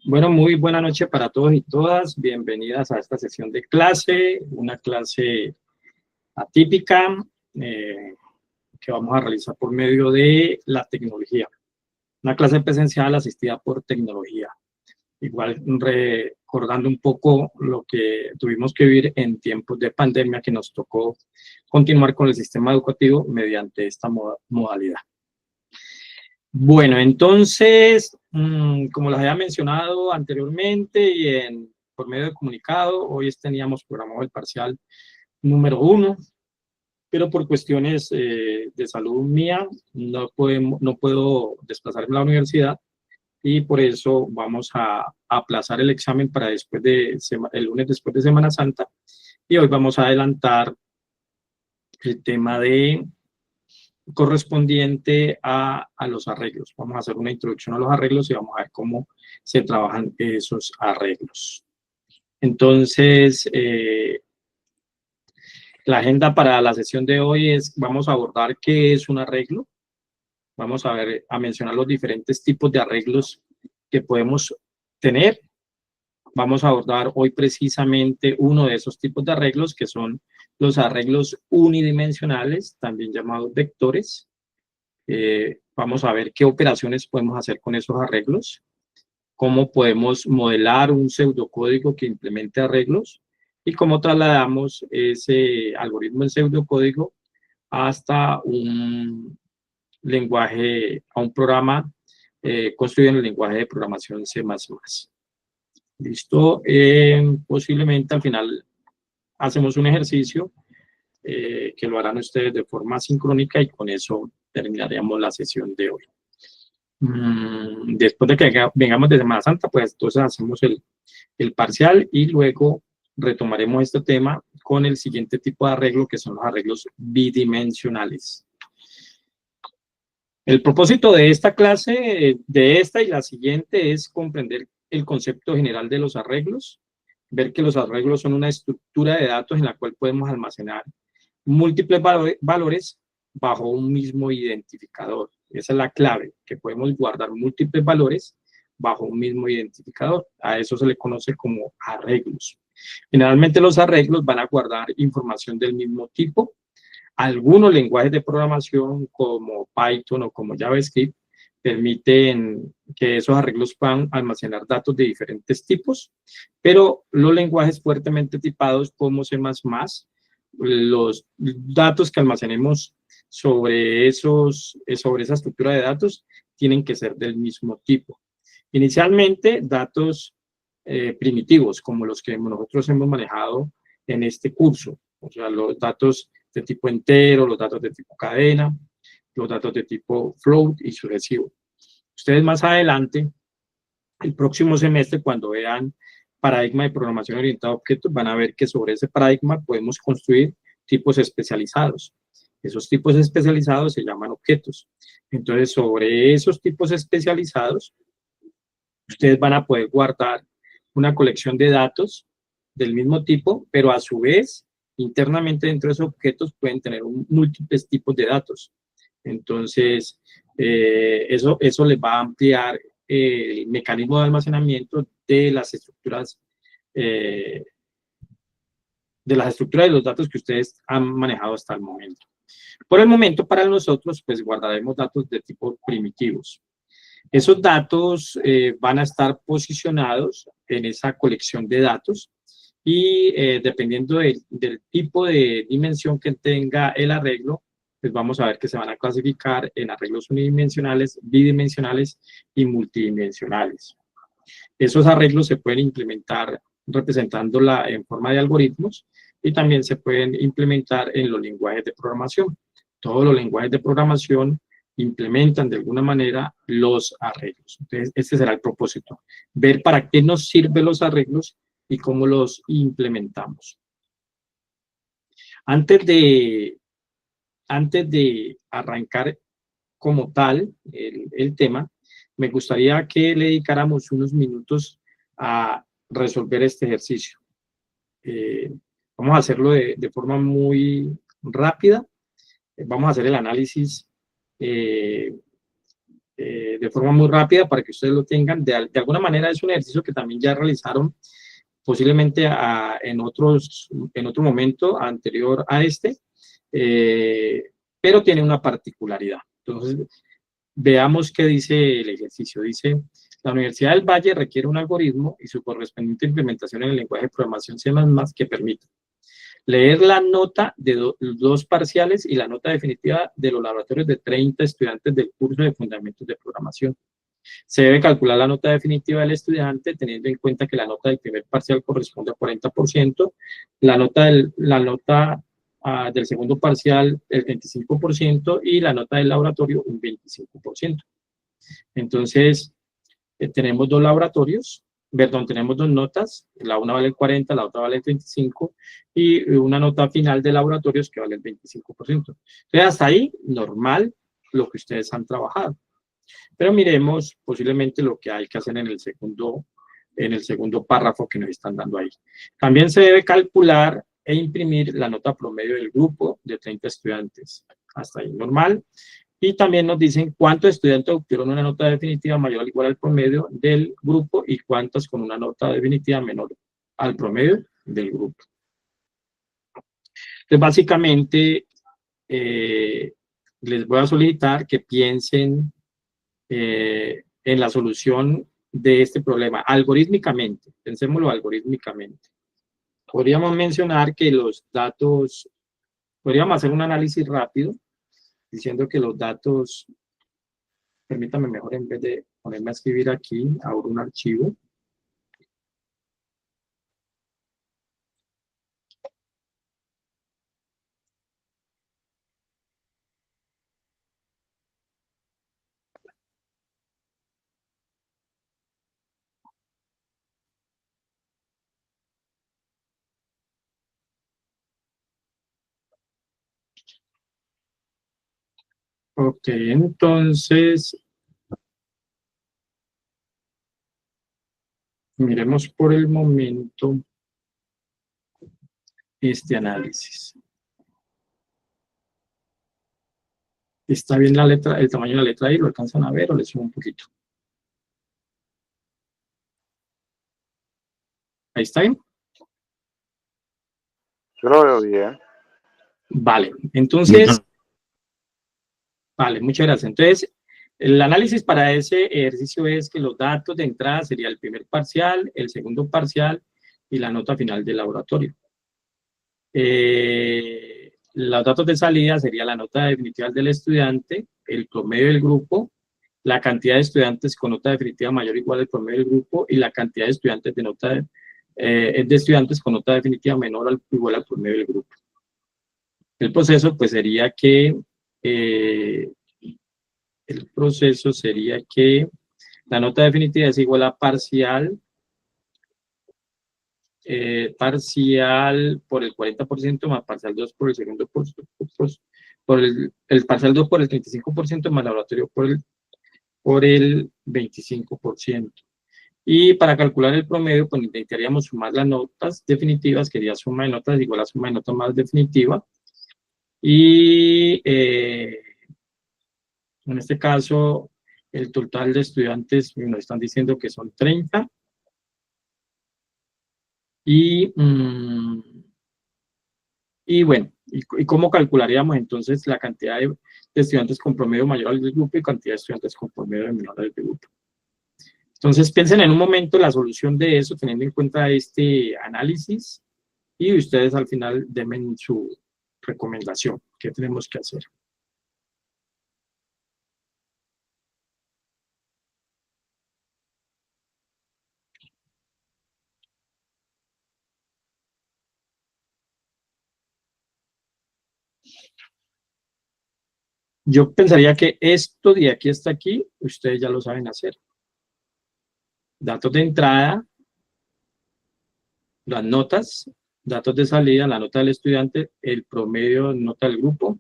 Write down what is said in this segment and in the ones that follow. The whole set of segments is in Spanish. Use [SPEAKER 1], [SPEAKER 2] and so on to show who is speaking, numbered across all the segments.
[SPEAKER 1] Bueno, muy buena noche para todos y todas. Bienvenidas a esta sesión de clase, una clase atípica que vamos a realizar por medio de la tecnología. Una clase presencial asistida por tecnología. Igual recordando un poco lo que tuvimos que vivir en tiempos de pandemia, que nos tocó continuar con el sistema educativo mediante esta modalidad. Bueno, entonces, como les había mencionado anteriormente y por medio de comunicado, hoy teníamos programado el parcial número 1, pero por cuestiones de salud mía no puedo desplazarme a la universidad y por eso vamos a aplazar el examen para el lunes después de Semana Santa, y hoy vamos a adelantar el tema correspondiente a los arreglos. Vamos a hacer una introducción a los arreglos y vamos a ver cómo se trabajan esos arreglos. Entonces, la agenda para la sesión de hoy vamos a abordar qué es un arreglo. Vamos a mencionar los diferentes tipos de arreglos que podemos tener. Vamos a abordar hoy precisamente uno de esos tipos de arreglos, que son los arreglos unidimensionales, también llamados vectores. Vamos a ver qué operaciones podemos hacer con esos arreglos, cómo podemos modelar un pseudocódigo que implemente arreglos y cómo trasladamos ese algoritmo en pseudocódigo hasta un lenguaje, a un programa construido en el lenguaje de programación C++. ¿Listo? Posiblemente al final hacemos un ejercicio que lo harán ustedes de forma sincrónica y con eso terminaríamos la sesión de hoy. Después de que vengamos de Semana Santa, pues entonces hacemos el parcial y luego retomaremos este tema con el siguiente tipo de arreglo, que son los arreglos bidimensionales. El propósito de esta clase, de esta y la siguiente, es comprender el concepto general de los arreglos, ver que los arreglos son una estructura de datos en la cual podemos almacenar múltiples valores bajo un mismo identificador. Esa es la clave, que podemos guardar múltiples valores bajo un mismo identificador. A eso se le conoce como arreglos. Generalmente los arreglos van a guardar información del mismo tipo. Algunos lenguajes de programación como Python o como JavaScript permiten que esos arreglos puedan almacenar datos de diferentes tipos, pero los lenguajes fuertemente tipados como C++, los datos que almacenemos sobre esa estructura de datos tienen que ser del mismo tipo. Inicialmente, datos primitivos, como los que nosotros hemos manejado en este curso, o sea, los datos de tipo entero, los datos de tipo cadena, los datos de tipo float y sucesivo. Ustedes más adelante, el próximo semestre, cuando vean paradigma de programación orientada a objetos, van a ver que sobre ese paradigma podemos construir tipos especializados. Esos tipos especializados se llaman objetos. Entonces, sobre esos tipos especializados, ustedes van a poder guardar una colección de datos del mismo tipo, pero a su vez, internamente dentro de esos objetos pueden tener múltiples tipos de datos. Entonces, eso les va a ampliar el mecanismo de almacenamiento de las estructuras de los datos que ustedes han manejado hasta el momento. Por el momento, para nosotros, pues guardaremos datos de tipo primitivos. Esos datos van a estar posicionados en esa colección de datos y dependiendo del tipo de dimensión que tenga el arreglo, pues vamos a ver que se van a clasificar en arreglos unidimensionales, bidimensionales y multidimensionales. Esos arreglos se pueden implementar representándola en forma de algoritmos y también se pueden implementar en los lenguajes de programación. Todos los lenguajes de programación implementan de alguna manera los arreglos. Entonces, este será el propósito, ver para qué nos sirven los arreglos y cómo los implementamos. Antes de arrancar como tal el tema, me gustaría que le dedicáramos unos minutos a resolver este ejercicio. Vamos a hacerlo de forma muy rápida. Vamos a hacer el análisis de forma muy rápida para que ustedes lo tengan. De alguna manera es un ejercicio que también ya realizaron posiblemente en otro momento anterior a este, pero tiene una particularidad. Entonces, veamos qué dice el ejercicio. Dice, la Universidad del Valle requiere un algoritmo y su correspondiente implementación en el lenguaje de programación C++ que permita leer la nota de dos parciales y la nota definitiva de los laboratorios de 30 estudiantes del curso de Fundamentos de Programación. Se debe calcular la nota definitiva del estudiante teniendo en cuenta que la nota del primer parcial corresponde al 40%, la nota del segundo parcial el 25% y la nota del laboratorio un 25%. Entonces, tenemos dos laboratorios, perdón, tenemos dos notas, la una vale el 40, la otra vale el 35, y una nota final de laboratorios que vale el 25%. Entonces, hasta ahí, normal lo que ustedes han trabajado. Pero miremos posiblemente lo que hay que hacer en el segundo párrafo que nos están dando ahí. También se debe calcular e imprimir la nota promedio del grupo de 30 estudiantes. Hasta ahí, normal. Y también nos dicen cuántos estudiantes obtuvieron una nota definitiva mayor o igual al promedio del grupo y cuántos con una nota definitiva menor al promedio del grupo. Entonces, básicamente, les voy a solicitar que piensen en la solución de este problema, algorítmicamente, pensémoslo algorítmicamente. Podríamos mencionar que los datos, podríamos hacer un análisis rápido, diciendo que los datos, permítame mejor en vez de ponerme a escribir aquí, abro un archivo. Ok, entonces, miremos por el momento este análisis. ¿Está bien la letra, el tamaño de la letra ahí? ¿Lo alcanzan a ver o le subo un poquito? ¿Ahí está bien?
[SPEAKER 2] Yo lo veo bien.
[SPEAKER 1] Vale, entonces, vale, muchas gracias. Entonces, el análisis para ese ejercicio es que los datos de entrada sería el primer parcial, el segundo parcial y la nota final del laboratorio. Los datos de salida sería la nota definitiva del estudiante, el promedio del grupo, la cantidad de estudiantes con nota definitiva mayor o igual al promedio del grupo y la cantidad de estudiantes con nota definitiva menor o igual al promedio del grupo. El proceso pues sería que la nota definitiva es igual a parcial por el 40% más parcial 2 por el segundo por el parcial 2 por el 35% más laboratorio por el 25%. Y para calcular el promedio, pues necesitaríamos sumar las notas definitivas, que sería suma de notas igual a suma de notas más definitiva. Y en este caso, el total de estudiantes nos están diciendo que son 30. Y bueno, ¿y cómo calcularíamos entonces la cantidad de estudiantes con promedio mayor al del grupo y cantidad de estudiantes con promedio menor al del grupo? Entonces piensen en un momento la solución de eso, teniendo en cuenta este análisis, y ustedes al final denme su recomendación. ¿Qué tenemos que hacer? Yo pensaría que esto de aquí hasta aquí, ustedes ya lo saben hacer. Datos de entrada, las notas, datos de salida, la nota del estudiante, el promedio nota del grupo,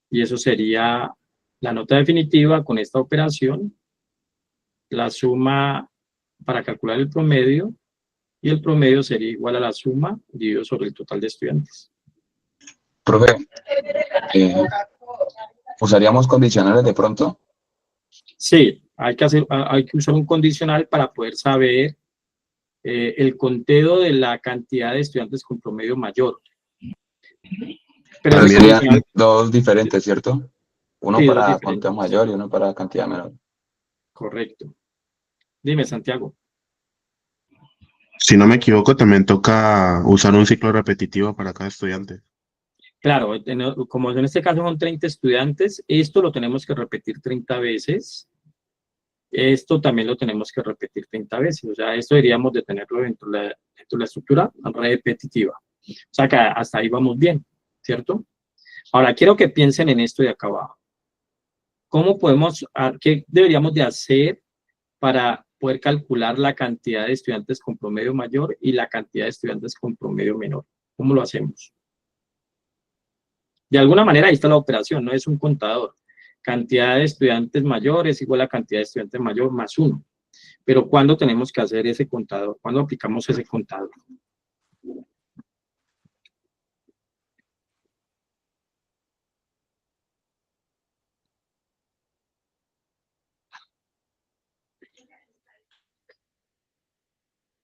[SPEAKER 1] y eso sería la nota definitiva con esta operación, la suma para calcular el promedio, y el promedio sería igual a la suma dividido sobre el total de estudiantes.
[SPEAKER 3] Profe, ¿usaríamos condicionales de pronto?
[SPEAKER 1] Sí, hay que usar un condicional para poder saber el conteo de la cantidad de estudiantes con promedio mayor. Pero
[SPEAKER 2] Pero
[SPEAKER 1] ese
[SPEAKER 2] serían
[SPEAKER 1] condicional,
[SPEAKER 2] dos diferentes, ¿cierto? Uno
[SPEAKER 1] sí, dos
[SPEAKER 2] para conteo
[SPEAKER 1] diferentes.
[SPEAKER 2] mayor y uno para cantidad menor.
[SPEAKER 1] Correcto. Dime, Santiago.
[SPEAKER 3] Si no me equivoco, también toca usar un ciclo repetitivo para cada estudiante.
[SPEAKER 1] Claro, como en este caso son 30 estudiantes, esto lo tenemos que repetir 30 veces. Esto también lo tenemos que repetir 30 veces. O sea, esto deberíamos de tenerlo dentro de la estructura repetitiva. O sea, que hasta ahí vamos bien, ¿cierto? Ahora, quiero que piensen en esto de acá abajo. ¿Qué deberíamos de hacer para poder calcular la cantidad de estudiantes con promedio mayor y la cantidad de estudiantes con promedio menor? ¿Cómo lo hacemos? De alguna manera, ahí está la operación, no es un contador. Cantidad de estudiantes mayores igual a cantidad de estudiantes mayor más uno. Pero ¿cuándo tenemos que hacer ese contador? ¿Cuándo aplicamos ese contador?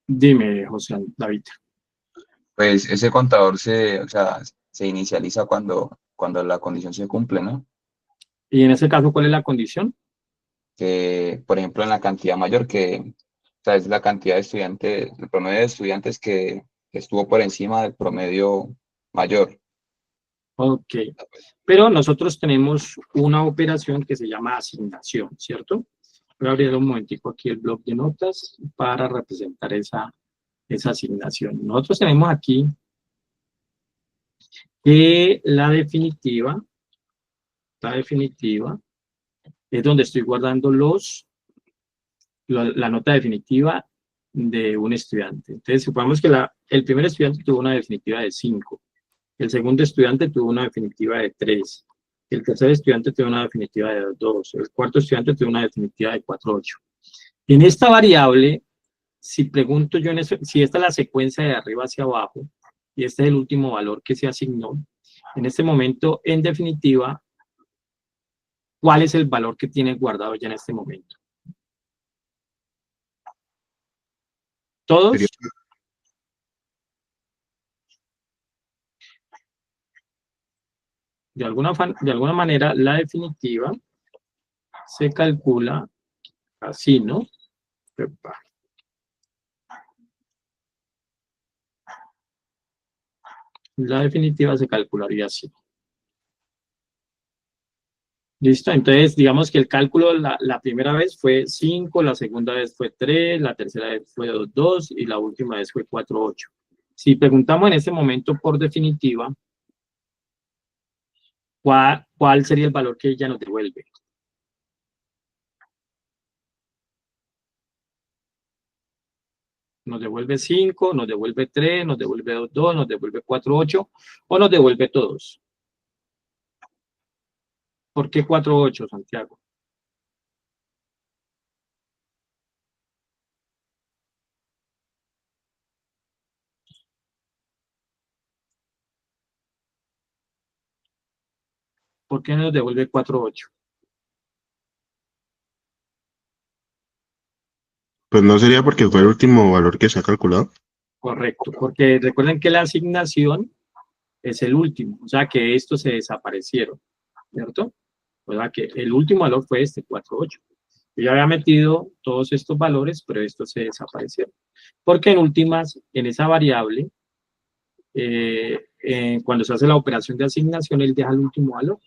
[SPEAKER 1] Dime, José David.
[SPEAKER 2] Pues ese contador o sea, se inicializa cuando la condición se cumple, ¿no?
[SPEAKER 1] Y en ese caso, ¿cuál es la condición?
[SPEAKER 2] Que, por ejemplo, en la cantidad mayor, o sea, es la cantidad de estudiantes, el promedio de estudiantes que estuvo por encima del promedio mayor.
[SPEAKER 1] Ok. Pero nosotros tenemos una operación que se llama asignación, ¿cierto? Voy a abrir un momentico aquí el bloc de notas para representar esa asignación. Nosotros tenemos aquí que la definitiva es donde estoy guardando la nota definitiva de un estudiante. Entonces, supongamos que el primer estudiante tuvo una definitiva de 5, el segundo estudiante tuvo una definitiva de 3, el tercer estudiante tuvo una definitiva de 2, el cuarto estudiante tuvo una definitiva de 4,8. En esta variable, si pregunto yo si esta es la secuencia de arriba hacia abajo, y este es el último valor que se asignó, en este momento, en definitiva, ¿cuál es el valor que tiene guardado ya en este momento?
[SPEAKER 3] Sería,
[SPEAKER 1] Todos, de alguna manera, la definitiva se calcula así, ¿no? La definitiva se calcularía así. ¿Listo? Entonces, digamos que el cálculo la primera vez fue 5, la segunda vez fue 3, la tercera vez fue 2 y la última vez fue 4,8. Si preguntamos en ese momento por definitiva, ¿cuál sería el valor que ella nos devuelve? Nos devuelve 5, nos devuelve 3, nos devuelve 2, nos devuelve 4,8 o nos devuelve todos. ¿Por qué 4,8, Santiago? ¿Por qué nos devuelve 4,8?
[SPEAKER 3] pues no sería porque fue el último valor que se ha calculado.
[SPEAKER 1] Correcto, porque recuerden que la asignación es el último, o sea que estos se desaparecieron, ¿cierto? O sea que el último valor fue este, 4,8. Yo ya había metido todos estos valores, pero estos se desaparecieron. Porque en últimas, en esa variable, cuando se hace la operación de asignación, él deja el último valor.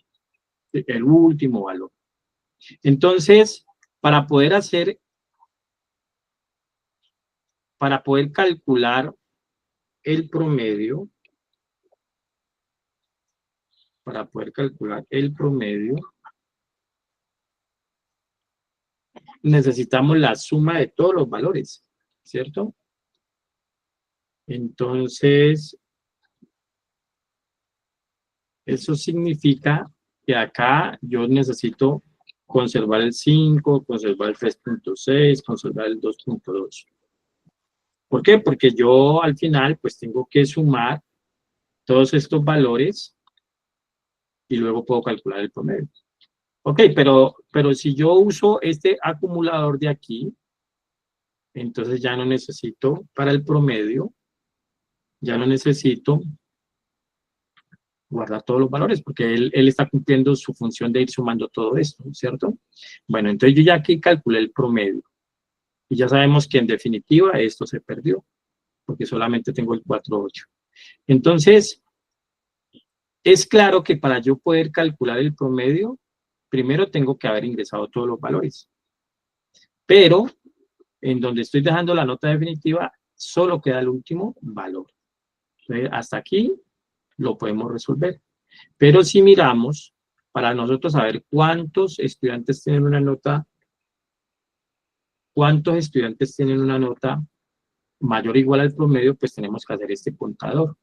[SPEAKER 1] El último valor. Entonces, para poder calcular el promedio, necesitamos la suma de todos los valores, ¿cierto? Entonces, eso significa que acá yo necesito conservar el 5, conservar el 3,6, conservar el 2,2. ¿Por qué? Porque yo al final pues tengo que sumar todos estos valores y luego puedo calcular el promedio. Ok, pero si yo uso este acumulador de aquí, entonces ya no necesito para el promedio, ya no necesito guardar todos los valores, porque él está cumpliendo su función de ir sumando todo esto, ¿cierto? Bueno, entonces yo ya aquí calculé el promedio, y ya sabemos que en definitiva esto se perdió, porque solamente tengo el 4.8. Entonces, es claro que para yo poder calcular el promedio, primero tengo que haber ingresado todos los valores, pero en donde estoy dejando la nota definitiva, solo queda el último valor. Entonces, hasta aquí lo podemos resolver. Pero si miramos, para nosotros saber cuántos estudiantes tienen una nota mayor o igual al promedio, pues tenemos que hacer este contador.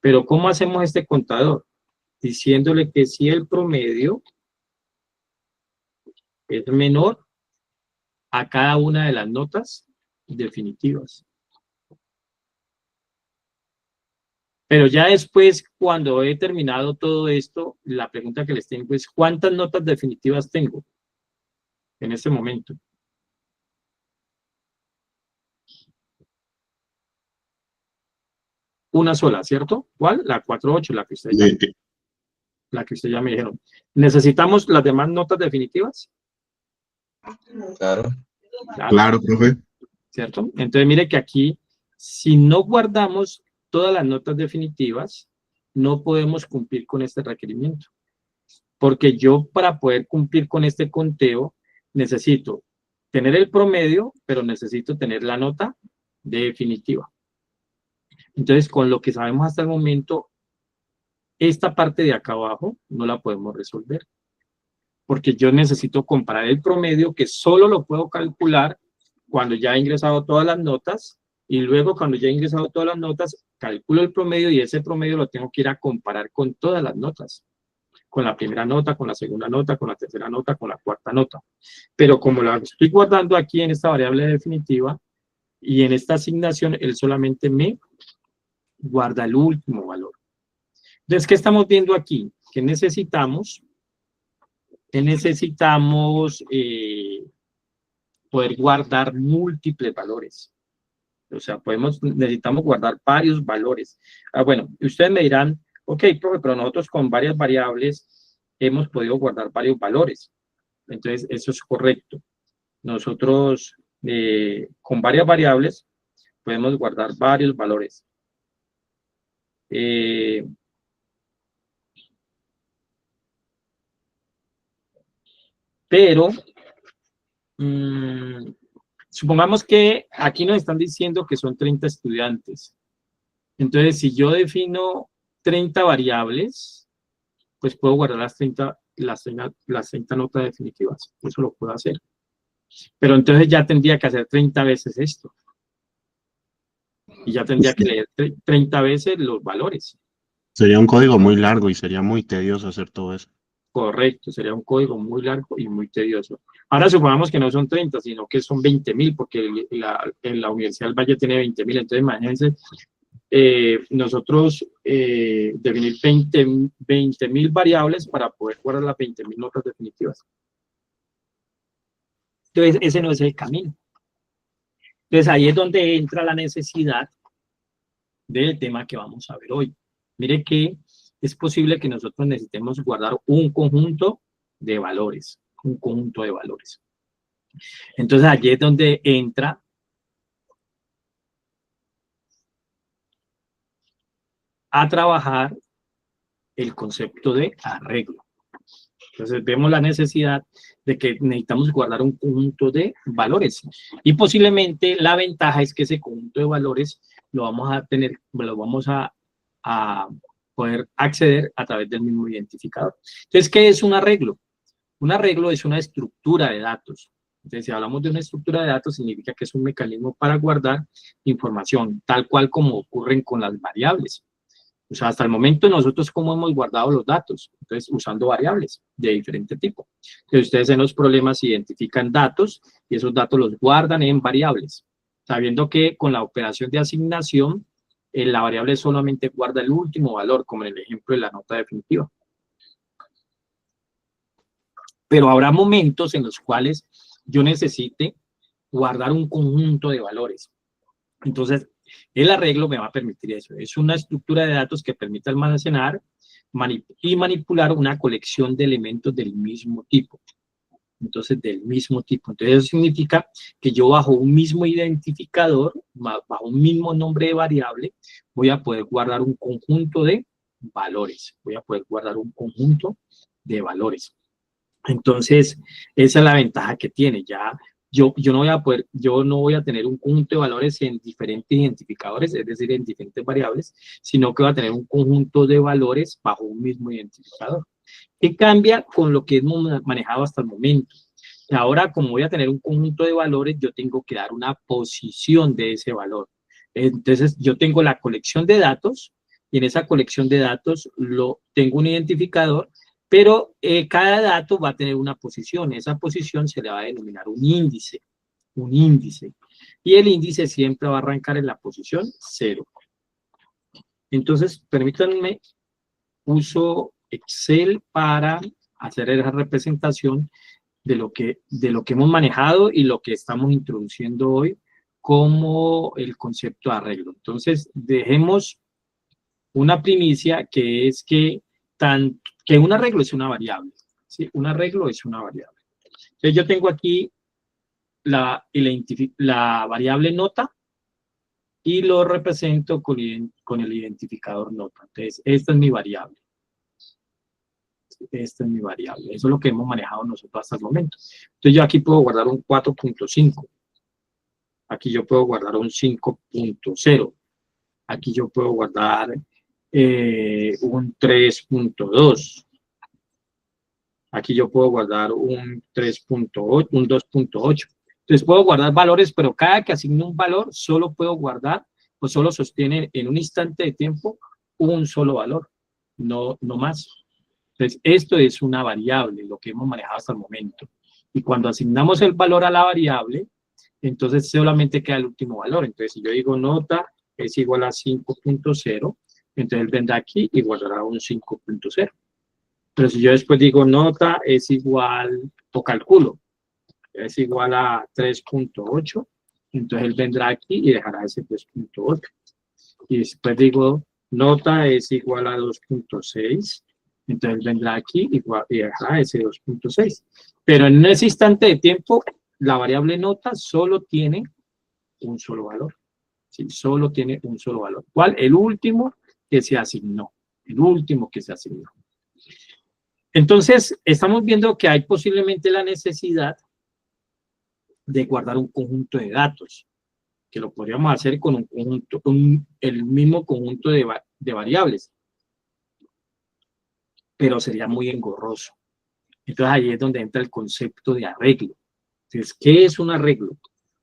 [SPEAKER 1] Pero ¿cómo hacemos este contador? Diciéndole que si el promedio es menor a cada una de las notas definitivas. Pero ya después, cuando he terminado todo esto, la pregunta que les tengo es, ¿cuántas notas definitivas tengo en este momento? Una sola, ¿cierto? ¿Cuál? La 4.8, la que usted ya me dijeron. ¿Necesitamos las demás notas definitivas?
[SPEAKER 2] Claro.
[SPEAKER 3] Claro, profe.
[SPEAKER 1] ¿Cierto? Entonces mire que aquí, si no guardamos todas las notas definitivas, no podemos cumplir con este requerimiento. Porque yo, para poder cumplir con este conteo, necesito tener el promedio, pero necesito tener la nota definitiva. Entonces, con lo que sabemos hasta el momento, esta parte de acá abajo no la podemos resolver. Porque yo necesito comparar el promedio, que solo lo puedo calcular cuando ya he ingresado todas las notas, y luego cuando ya he ingresado todas las notas, calculo el promedio, y ese promedio lo tengo que ir a comparar con todas las notas. Con la primera nota, con la segunda nota, con la tercera nota, con la cuarta nota. Pero como la estoy guardando aquí en esta variable definitiva, y en esta asignación, él solamente me guarda el último valor. Entonces, ¿qué estamos viendo aquí? Que necesitamos poder guardar múltiples valores. O sea, necesitamos guardar varios valores. Bueno, ustedes me dirán, ok, profe, pero nosotros con varias variables hemos podido guardar varios valores. Entonces, eso es correcto. Nosotros con varias variables podemos guardar varios valores. Pero supongamos que aquí nos están diciendo que son 30 estudiantes. Entonces, si yo defino 30 variables, pues puedo guardar las 30 notas definitivas. Eso lo puedo hacer. Pero entonces ya tendría que hacer 30 veces esto. Y ya tendría que leer 30 veces los valores.
[SPEAKER 3] Sería un código muy largo y sería muy tedioso hacer todo eso.
[SPEAKER 1] Correcto, sería un código muy largo y muy tedioso. Ahora supongamos que no son 30, sino que son 20.000, porque en la Universidad del Valle tiene 20.000. Entonces, imagínense, nosotros definir 20.000 variables para poder guardar las 20.000 notas definitivas. Entonces, ese no es el camino. Entonces, ahí es donde entra la necesidad del tema que vamos a ver hoy. Mire que es posible que nosotros necesitemos guardar un conjunto de valores, Entonces, allí es donde entra a trabajar el concepto de arreglo. Entonces, vemos la necesidad de que necesitamos guardar un conjunto de valores. Y posiblemente la ventaja es que ese conjunto de valores lo vamos a poder acceder a través del mismo identificador. Entonces, ¿qué es un arreglo? Un arreglo es una estructura de datos. Entonces, si hablamos de una estructura de datos, significa que es un mecanismo para guardar información, tal cual como ocurren con las variables. O sea, hasta el momento nosotros cómo hemos guardado los datos, entonces usando variables de diferente tipo. Entonces ustedes en los problemas identifican datos y esos datos los guardan en variables, sabiendo que con la operación de asignación, la variable solamente guarda el último valor, como en el ejemplo de la nota definitiva. pero habrá momentos en los cuales yo necesite guardar un conjunto de valores. Entonces, el arreglo me va a permitir eso. Es una estructura de datos que permite almacenar y manipular una colección de elementos del mismo tipo. Entonces, del mismo tipo. Entonces, eso significa que yo bajo un mismo identificador, bajo un mismo nombre de variable, voy a poder guardar un conjunto de valores. Voy a poder guardar un conjunto de valores. Entonces, esa es la ventaja que tiene. Ya yo no voy a tener un conjunto de valores en diferentes identificadores, es decir, en diferentes variables, sino que voy a tener un conjunto de valores bajo un mismo identificador. ¿Qué cambia con lo que hemos manejado hasta el momento? Ahora, como voy a tener un conjunto de valores, yo tengo que dar una posición de ese valor. Entonces, yo tengo la colección de datos, y en esa colección de datos tengo un identificador, pero cada dato va a tener una posición. Esa posición se le va a denominar un índice. Un índice. Y el índice siempre va a arrancar en la posición 0. Entonces, permítanme, uso Excel para hacer esa representación de lo que hemos manejado y lo que estamos introduciendo hoy como el concepto de arreglo. Entonces, dejemos una primicia que es que un arreglo es una variable. ¿Sí? Un arreglo es una variable. Entonces, yo tengo aquí la variable nota y lo represento con el identificador nota. Entonces, esta es mi variable. Esta es mi variable. Eso es lo que hemos manejado nosotros hasta el momento. Entonces, yo aquí puedo guardar un 4.5. Aquí yo puedo guardar un 5.0. Aquí yo puedo guardar un 3.2. Aquí yo puedo guardar un 3.8, un 2.8. Entonces puedo guardar valores, pero cada que asigne un valor, solo puedo guardar o solo sostiene en un instante de tiempo un solo valor, no más. Entonces, esto es una variable, lo que hemos manejado hasta el momento. Y cuando asignamos el valor a la variable, entonces solamente queda el último valor. Entonces, si yo digo nota es igual a 5.0, entonces él vendrá aquí y guardará un 5.0. Pero si yo después digo nota es igual, o calculo, es igual a 3.8, entonces él vendrá aquí y dejará ese 3.8. Y después digo nota es igual a 2.6, entonces él vendrá aquí y dejará ese 2.6. Pero en ese instante de tiempo, la variable nota solo tiene un solo valor. ¿Sí? Solo tiene un solo valor. ¿Cuál? El último que se asignó. El último que se asignó. Entonces, estamos viendo que hay posiblemente la necesidad de guardar un conjunto de datos, que lo podríamos hacer con un conjunto, el mismo conjunto de variables, pero sería muy engorroso. Entonces, ahí es donde entra el concepto de arreglo. Entonces, ¿qué es un arreglo?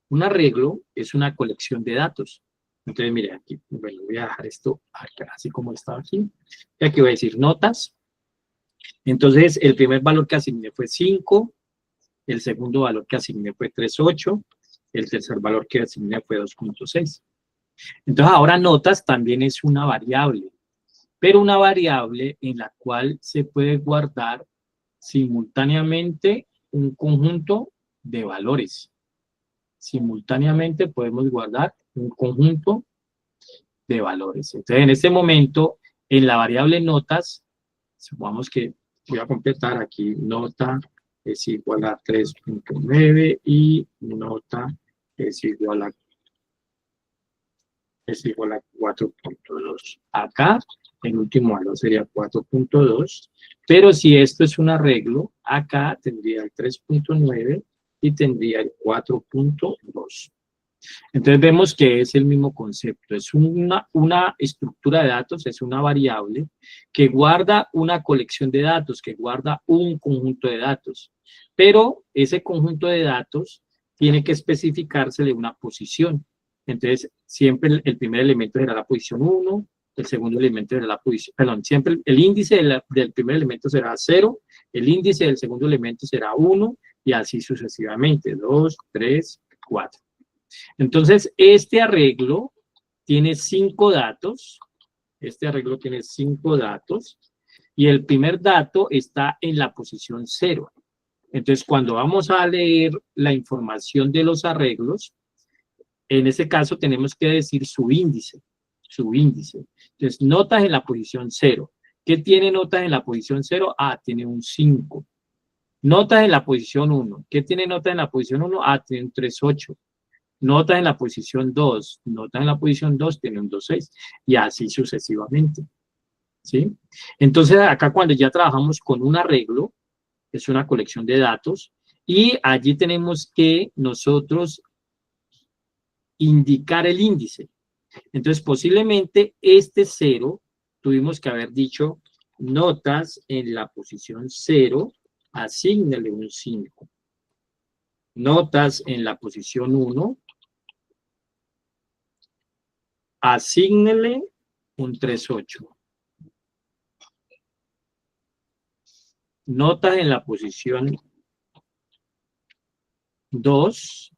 [SPEAKER 1] Un arreglo es una colección de datos. Entonces, mire, aquí, bueno, voy a dejar esto acá, así como estaba aquí. Y aquí voy a decir notas. Entonces, el primer valor que asigné fue 5, el segundo valor que asigné fue 3.8, el tercer valor que asigné fue 2.6. Entonces, ahora notas también es una variable, pero una variable en la cual se puede guardar simultáneamente un conjunto de valores. Simultáneamente podemos guardar un conjunto de valores. Entonces, en este momento, en la variable notas, supongamos que voy a completar aquí, nota es igual a 3.9 y nota es igual a 4.2. Acá el último valor sería 4.2, pero si esto es un arreglo, acá tendría el 3.9 y tendría el 4.2. Entonces vemos que es el mismo concepto, es una estructura de datos, es una variable que guarda una colección de datos, que guarda un conjunto de datos, pero ese conjunto de datos tiene que especificársele una posición. Entonces siempre el primer elemento será la posición 1, el segundo elemento será la posición, perdón, siempre el índice del primer elemento será 0, el índice del segundo elemento será 1 y así sucesivamente, 2, 3, 4. Entonces, este arreglo tiene 5 datos. Este arreglo tiene 5 datos. Y el primer dato está en la posición 0. Entonces, cuando vamos a leer la información de los arreglos, en ese caso tenemos que decir su índice, su índice. Entonces, notas en la posición 0. ¿Qué tiene notas en la posición 0? Ah, tiene un 5. Notas en la posición 1. ¿Qué tiene notas en la posición 1? Ah, tiene un 3,8. Notas en la posición 2. Notas en la posición 2 tiene un 2,6. Y así sucesivamente. ¿Sí? Entonces, acá cuando ya trabajamos con un arreglo, es una colección de datos, y allí tenemos que nosotros indicar el índice. Entonces, posiblemente este 0, tuvimos que haber dicho notas en la posición 0, asígnele un 5. Notas en la posición 1, asígnele un 3,8. Notas en la posición 2,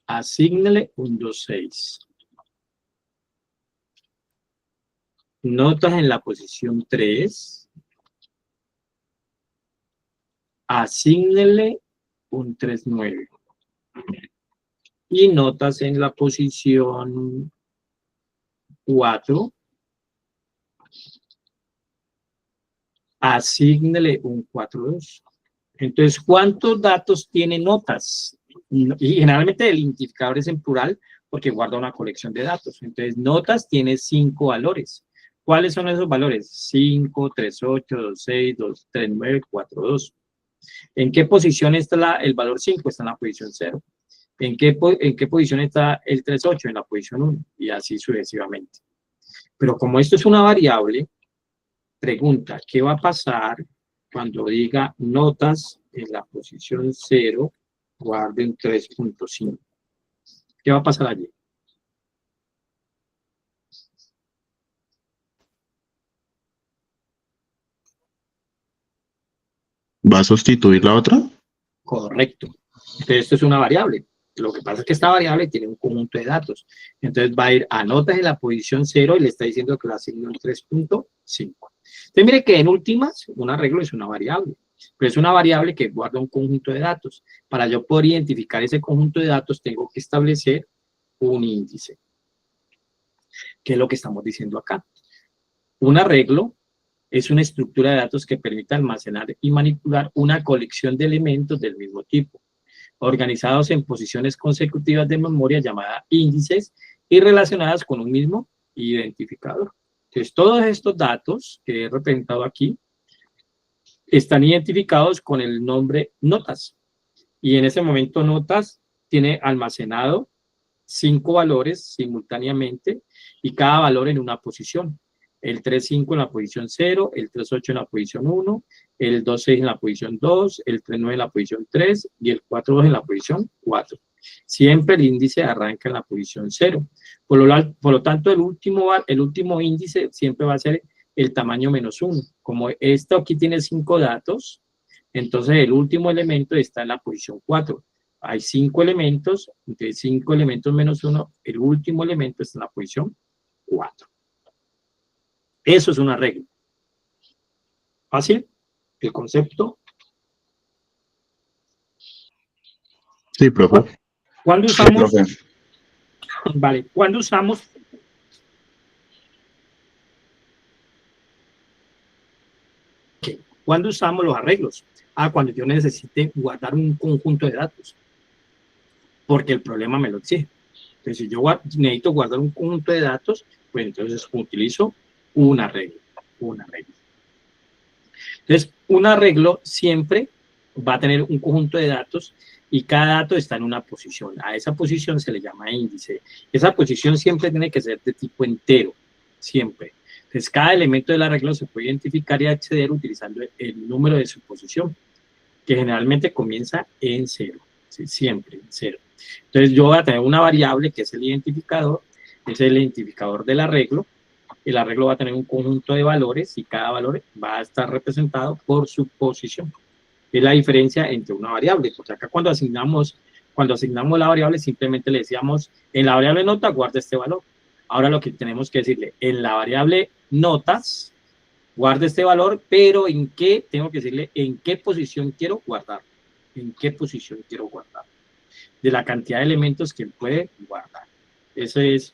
[SPEAKER 1] asígnele un 2,6. Notas en la posición 3, asígnele un 3,9. Y notas en la posición 4, asígnele un 4,2. Entonces, ¿cuántos datos tiene notas? Y generalmente el identificador es en plural porque guarda una colección de datos. Entonces, notas tiene 5 valores. ¿Cuáles son esos valores? 5, 3,8, 2,6, 3,9, 4,2. ¿En qué posición está el valor 5? Está en la posición 0. ¿En qué posición está el 3,8? En la posición 1. Y así sucesivamente. Pero como esto es una variable, pregunta, ¿qué va a pasar cuando diga notas en la posición 0, guarden 3,5? ¿Qué va a pasar allí?
[SPEAKER 3] ¿Va a sustituir la otra?
[SPEAKER 1] Correcto. Entonces, esto es una variable. Lo que pasa es que esta variable tiene un conjunto de datos. Entonces, va a ir a notas en la posición 0 y le está diciendo que le asigna un 3,5. Entonces, mire que en últimas, un arreglo es una variable. Pero es una variable que guarda un conjunto de datos. Para yo poder identificar ese conjunto de datos, tengo que establecer un índice. ¿Qué es lo que estamos diciendo acá? Un arreglo es una estructura de datos que permite almacenar y manipular una colección de elementos del mismo tipo, organizados en posiciones consecutivas de memoria llamadas índices y relacionadas con un mismo identificador. Entonces, todos estos datos que he representado aquí están identificados con el nombre notas. Y en ese momento notas tiene almacenado 5 valores simultáneamente y cada valor en una posición. El 3,5 en la posición 0, el 3,8 en la posición 1, el 2,6 en la posición 2, el 3,9 en la posición 3 y el 4,2 en la posición 4. Siempre el índice arranca en la posición 0. Por lo tanto, el último índice siempre va a ser el tamaño -1. Como esto aquí tiene 5 datos, entonces el último elemento está en la posición 4. Hay 5 elementos, de 5 elementos -1, el último elemento está en la posición 4. Eso es un arreglo. ¿Fácil? El concepto.
[SPEAKER 3] Sí, profe.
[SPEAKER 1] ¿Cuándo
[SPEAKER 2] Sí,
[SPEAKER 1] usamos?
[SPEAKER 2] profe.
[SPEAKER 1] Vale, ¿cuándo usamos? ¿Cuándo usamos los arreglos? Ah, cuando yo necesite guardar un conjunto de datos. Porque el problema me lo exige. Entonces, si yo necesito guardar un conjunto de datos, pues entonces utilizo un arreglo. Un arreglo. Entonces, un arreglo siempre va a tener un conjunto de datos y cada dato está en una posición. A esa posición se le llama índice. Esa posición siempre tiene que ser de tipo entero, siempre. Entonces, cada elemento del arreglo se puede identificar y acceder utilizando el número de su posición, que generalmente comienza en 0, ¿sí? Siempre en 0. Entonces, yo voy a tener una variable que es el identificador del arreglo. El arreglo va a tener un conjunto de valores y cada valor va a estar representado por su posición. Es la diferencia entre una variable, porque acá cuando asignamos la variable simplemente le decíamos, en la variable nota guarda este valor. Ahora lo que tenemos que decirle, en la variable notas guarde este valor, pero ¿en qué? Tengo que decirle en qué posición quiero guardar. ¿En qué posición quiero guardar? De la cantidad de elementos que él puede guardar. Esa es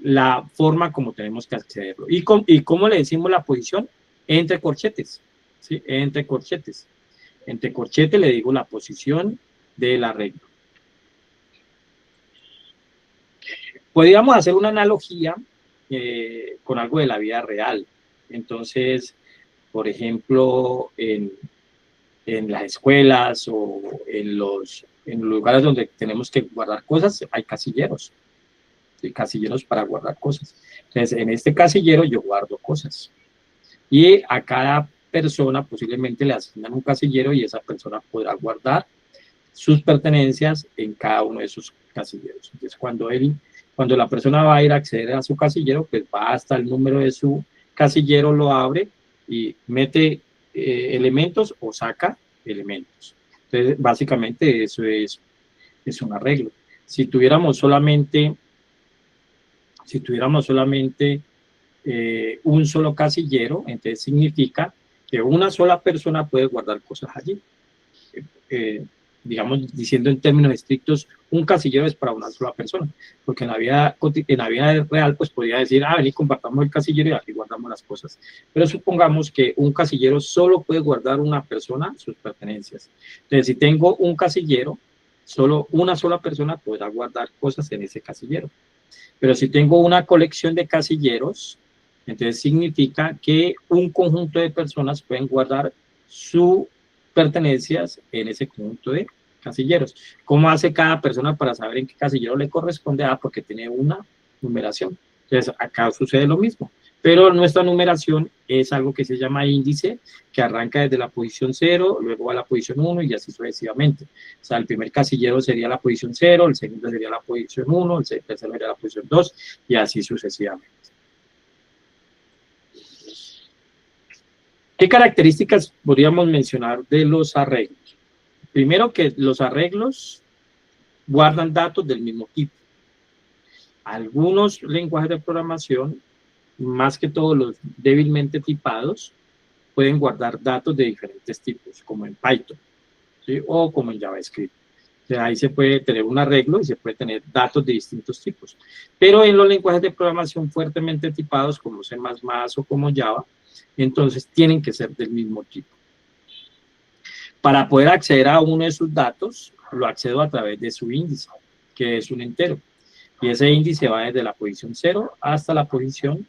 [SPEAKER 1] la forma como tenemos que accederlo. ¿Y cómo le decimos la posición? Entre corchetes. ¿Sí? Entre corchetes. Entre corchetes le digo la posición del arreglo. Podríamos hacer una analogía con algo de la vida real. Entonces, por ejemplo, en las escuelas o en los lugares donde tenemos que guardar cosas, hay casilleros. ¿Sí? Casilleros para guardar cosas. Entonces, en este casillero yo guardo cosas. Y a cada persona posiblemente le asignan un casillero y esa persona podrá guardar sus pertenencias en cada uno de esos casilleros. Entonces, cuando la persona va a ir a acceder a su casillero, pues va hasta el número de su casillero, lo abre y mete elementos o saca elementos. Entonces, básicamente eso es un arreglo. Si tuviéramos solamente un solo casillero, entonces significa que una sola persona puede guardar cosas allí. Digamos, diciendo en términos estrictos, un casillero es para una sola persona, porque en la vida real, pues podría decir, vení, compartamos el casillero y aquí guardamos las cosas. Pero supongamos que un casillero solo puede guardar una persona sus pertenencias. Entonces, si tengo un casillero, solo una sola persona podrá guardar cosas en ese casillero. Pero si tengo una colección de casilleros, entonces significa que un conjunto de personas pueden guardar sus pertenencias en ese conjunto de casilleros. ¿Cómo hace cada persona para saber en qué casillero le corresponde? Porque tiene una numeración. Entonces, acá sucede lo mismo. Pero nuestra numeración es algo que se llama índice, que arranca desde la posición 0, luego va a la posición 1 y así sucesivamente. O sea, el primer casillero sería la posición 0, el segundo sería la posición 1, el tercero sería la posición 2 y así sucesivamente. ¿Qué características podríamos mencionar de los arreglos? Primero, que los arreglos guardan datos del mismo tipo. Algunos lenguajes de programación, más que todos los débilmente tipados, pueden guardar datos de diferentes tipos, como en Python, ¿sí? O como en JavaScript. O sea, ahí se puede tener un arreglo y se puede tener datos de distintos tipos. Pero en los lenguajes de programación fuertemente tipados, como C++ o como Java, entonces tienen que ser del mismo tipo. Para poder acceder a uno de sus datos, lo accedo a través de su índice, que es un entero. Y ese índice va desde la posición 0 hasta la posición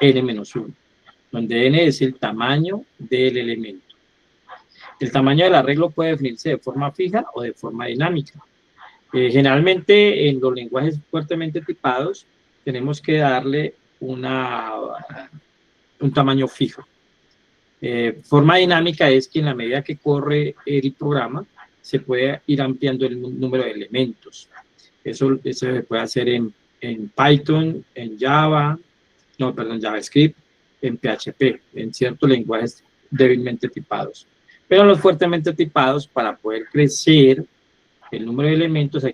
[SPEAKER 1] n-1, donde n es el tamaño del elemento. El tamaño del arreglo puede definirse de forma fija o de forma dinámica. Generalmente en los lenguajes fuertemente tipados tenemos que darle un tamaño fijo. Forma dinámica es que en la medida que corre el programa se puede ir ampliando el número de elementos. Eso se puede hacer en Python, en JavaScript, en PHP, en ciertos lenguajes débilmente tipados. Pero en los fuertemente tipados, para poder crecer el número de elementos, hay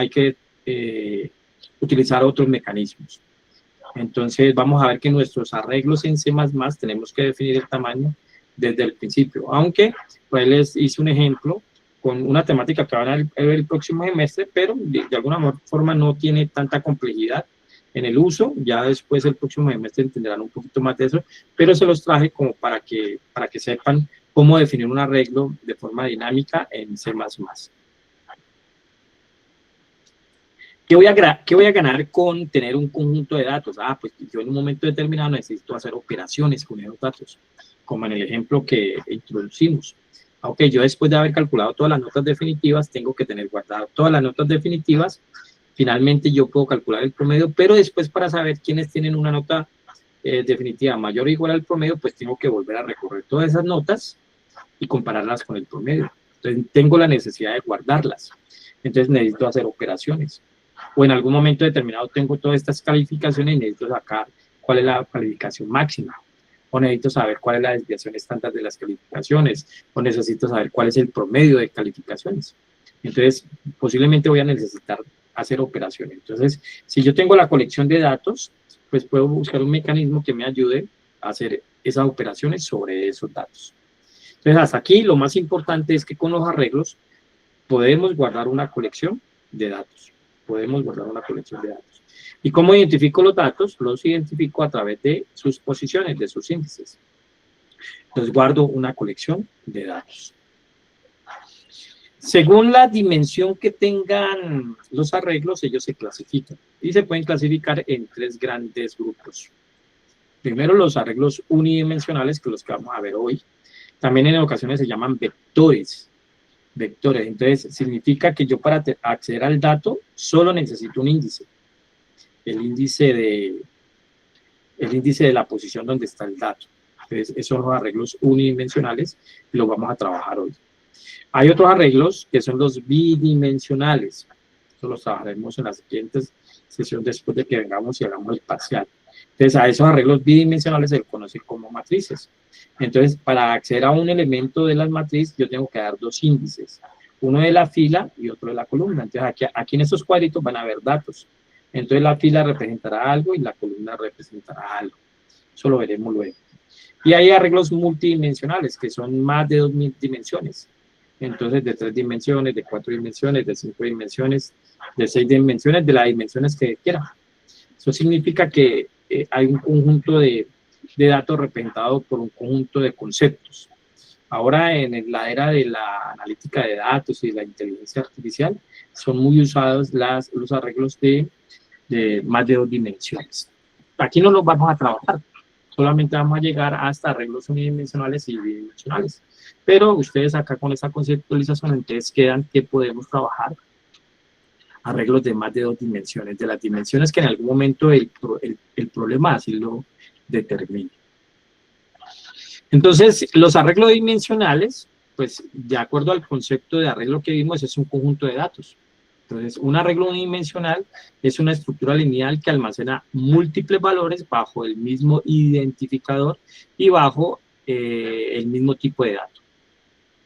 [SPEAKER 1] que utilizar otros mecanismos. Entonces, vamos a ver que nuestros arreglos en C++ tenemos que definir el tamaño desde el principio. Aunque, pues les hice un ejemplo con una temática que van a ver el próximo semestre, pero de alguna forma no tiene tanta complejidad en el uso. Ya después el próximo semestre entenderán un poquito más de eso, pero se los traje como para que sepan cómo definir un arreglo de forma dinámica en C++. ¿Qué voy a ganar con tener un conjunto de datos? Pues yo en un momento determinado necesito hacer operaciones con esos datos, como en el ejemplo que introducimos. Aunque yo después de haber calculado todas las notas definitivas, tengo que tener guardado todas las notas definitivas. Finalmente yo puedo calcular el promedio, pero después para saber quiénes tienen una nota definitiva mayor o igual al promedio, pues tengo que volver a recorrer todas esas notas y compararlas con el promedio. Entonces tengo la necesidad de guardarlas. Entonces necesito hacer operaciones. O en algún momento determinado tengo todas estas calificaciones y necesito sacar cuál es la calificación máxima. O necesito saber cuál es la desviación estándar de las calificaciones. O necesito saber cuál es el promedio de calificaciones. Entonces, posiblemente voy a necesitar hacer operaciones. Entonces, si yo tengo la colección de datos, pues puedo buscar un mecanismo que me ayude hacer esas operaciones sobre esos datos. Entonces, hasta aquí lo más importante es que con los arreglos podemos guardar una colección de datos. Podemos guardar una colección de datos. ¿Y cómo identifico los datos? Los identifico a través de sus posiciones, de sus índices. Entonces, guardo una colección de datos. Según la dimensión que tengan los arreglos, ellos se clasifican. Y se pueden clasificar en 3 grandes grupos. Primero, los arreglos unidimensionales, que los que vamos a ver hoy. También en ocasiones se llaman vectores. Vectores. Entonces, significa que yo para acceder al dato solo necesito un índice. El índice de la posición donde está el dato. Entonces, esos son los arreglos unidimensionales y los vamos a trabajar hoy. Hay otros arreglos que son los bidimensionales. Eso los trabajaremos en la siguiente sesión después de que vengamos y hagamos el parcial. Entonces, a esos arreglos bidimensionales se les conoce como matrices. Entonces, para acceder a un elemento de las matrices, yo tengo que dar 2 índices. Uno de la fila y otro de la columna. Entonces, aquí en estos cuadritos van a haber datos. Entonces, la fila representará algo y la columna representará algo. Eso lo veremos luego. Y hay arreglos multidimensionales, que son más de 2 dimensiones. Entonces, de 3 dimensiones, de 4 dimensiones, de 5 dimensiones, de 6 dimensiones, de las dimensiones que quiera. Eso significa que hay un conjunto de datos representado por un conjunto de conceptos. Ahora, en la era de la analítica de datos y de la inteligencia artificial, son muy usados los arreglos de más de 2 dimensiones. Aquí no los vamos a trabajar, solamente vamos a llegar hasta arreglos unidimensionales y bidimensionales. Pero ustedes acá con esta conceptualización, entonces quedan que podemos trabajar arreglos de más de 2 dimensiones, de las dimensiones que en algún momento el problema así lo determine. Entonces, los arreglos dimensionales, pues de acuerdo al concepto de arreglo que vimos, es un conjunto de datos. Entonces, un arreglo unidimensional es una estructura lineal que almacena múltiples valores bajo el mismo identificador y bajo el mismo tipo de dato.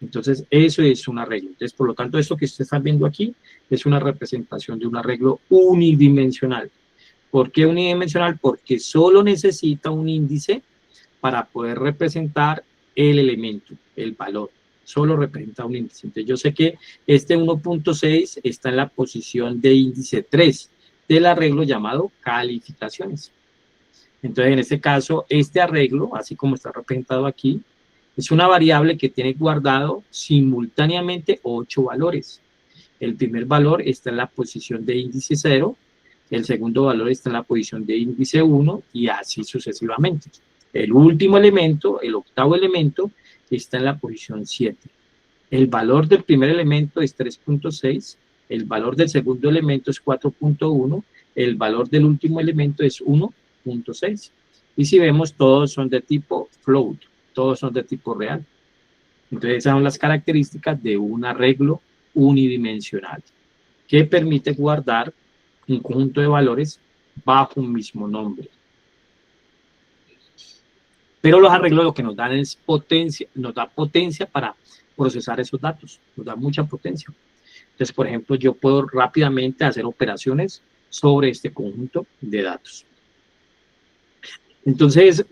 [SPEAKER 1] Entonces, eso es un arreglo. Entonces, por lo tanto, esto que usted está viendo aquí es una representación de un arreglo unidimensional. ¿Por qué unidimensional? Porque solo necesita un índice para poder representar el elemento, el valor. Solo representa un índice. Entonces, yo sé que este 1.6 está en la posición de índice 3 del arreglo llamado calificaciones. Entonces, en este caso, este arreglo, así como está representado aquí, es una variable que tiene guardado simultáneamente 8 valores. El primer valor está en la posición de índice 0, el segundo valor está en la posición de índice 1 y así sucesivamente. El último elemento, el octavo elemento, está en la posición 7. El valor del primer elemento es 3.6, el valor del segundo elemento es 4.1, el valor del último elemento es 1.6. Y si vemos, todos son de tipo float, todos son de tipo real. Entonces, esas son las características de un arreglo unidimensional, que permite guardar un conjunto de valores bajo un mismo nombre. Pero los arreglos lo que nos dan es potencia, nos da potencia para procesar esos datos, nos da mucha potencia. Entonces, por ejemplo, yo puedo rápidamente hacer operaciones sobre este conjunto de datos. Entonces,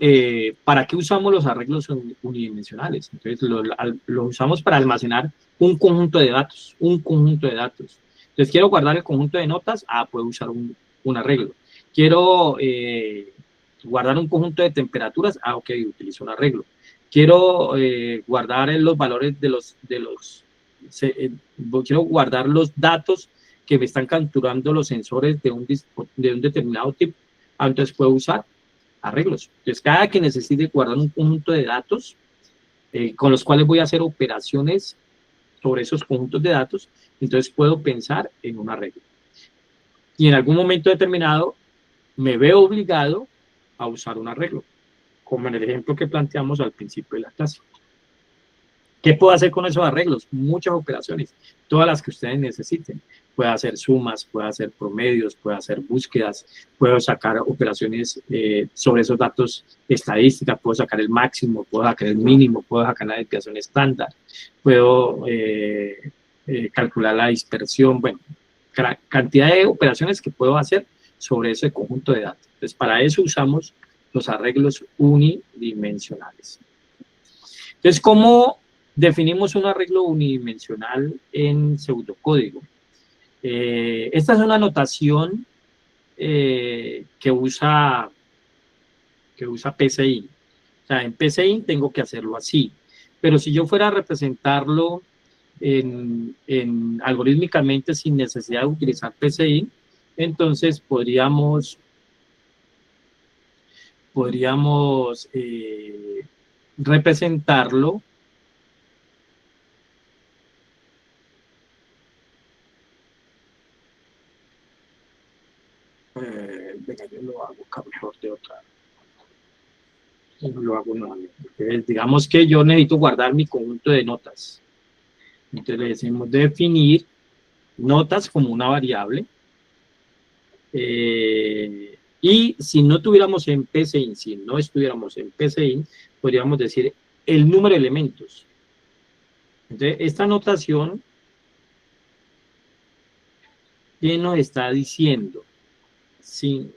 [SPEAKER 1] ¿para qué usamos los arreglos unidimensionales? Entonces, los usamos para almacenar un conjunto de datos, Entonces, quiero guardar el conjunto de notas, puedo usar un arreglo. Quiero guardar un conjunto de temperaturas, ok, utilizo un arreglo. Quiero guardar los valores quiero guardar los datos que me están capturando los sensores de un determinado tipo, entonces puedo usar arreglos. Entonces, cada que necesite guardar un conjunto de datos con los cuales voy a hacer operaciones sobre esos conjuntos de datos, entonces puedo pensar en un arreglo. Y en algún momento determinado me veo obligado a usar un arreglo, como en el ejemplo que planteamos al principio de la clase. ¿Qué puedo hacer con esos arreglos? Muchas operaciones, todas las que ustedes necesiten. Puedo hacer sumas, puedo hacer promedios, puedo hacer búsquedas, puedo sacar operaciones sobre esos datos estadísticas, puedo sacar el máximo, puedo sacar el mínimo, puedo sacar la desviación estándar, puedo calcular la dispersión, bueno, cantidad de operaciones que puedo hacer sobre ese conjunto de datos. Entonces, para eso usamos los arreglos unidimensionales. Entonces, ¿cómo definimos un arreglo unidimensional en pseudocódigo? Esta es una notación que usa PCInt. O sea, en PCInt tengo que hacerlo así. Pero si yo fuera a representarlo algorítmicamente sin necesidad de utilizar PCInt, entonces podríamos representarlo venga, yo lo hago acá mejor de otra. Lo hago nuevamente. Entonces, digamos que yo necesito guardar mi conjunto de notas. Entonces le decimos definir notas como una variable. Y si no tuviéramos en PCInt, si no estuviéramos en PCInt, podríamos decir el número de elementos. Entonces, esta notación, ¿qué nos está diciendo? Si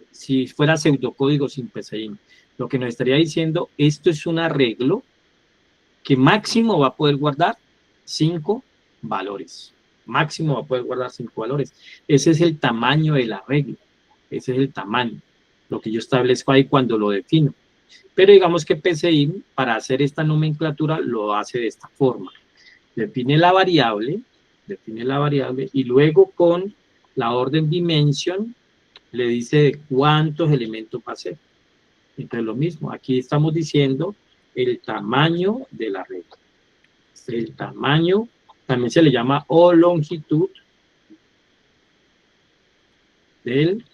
[SPEAKER 1] fuera pseudocódigo sin PCInt, lo que nos estaría diciendo, esto es un arreglo que máximo va a poder guardar 5 valores. Máximo va a poder guardar 5 valores. Ese es el tamaño del arreglo. Ese es el tamaño. Lo que yo establezco ahí cuando lo defino. Pero digamos que PCInt, para hacer esta nomenclatura, lo hace de esta forma. Define la variable y luego con la orden dimension le dice de cuántos elementos va a ser. Entonces lo mismo, aquí estamos diciendo el tamaño de la red. El tamaño también se le llama o longitud del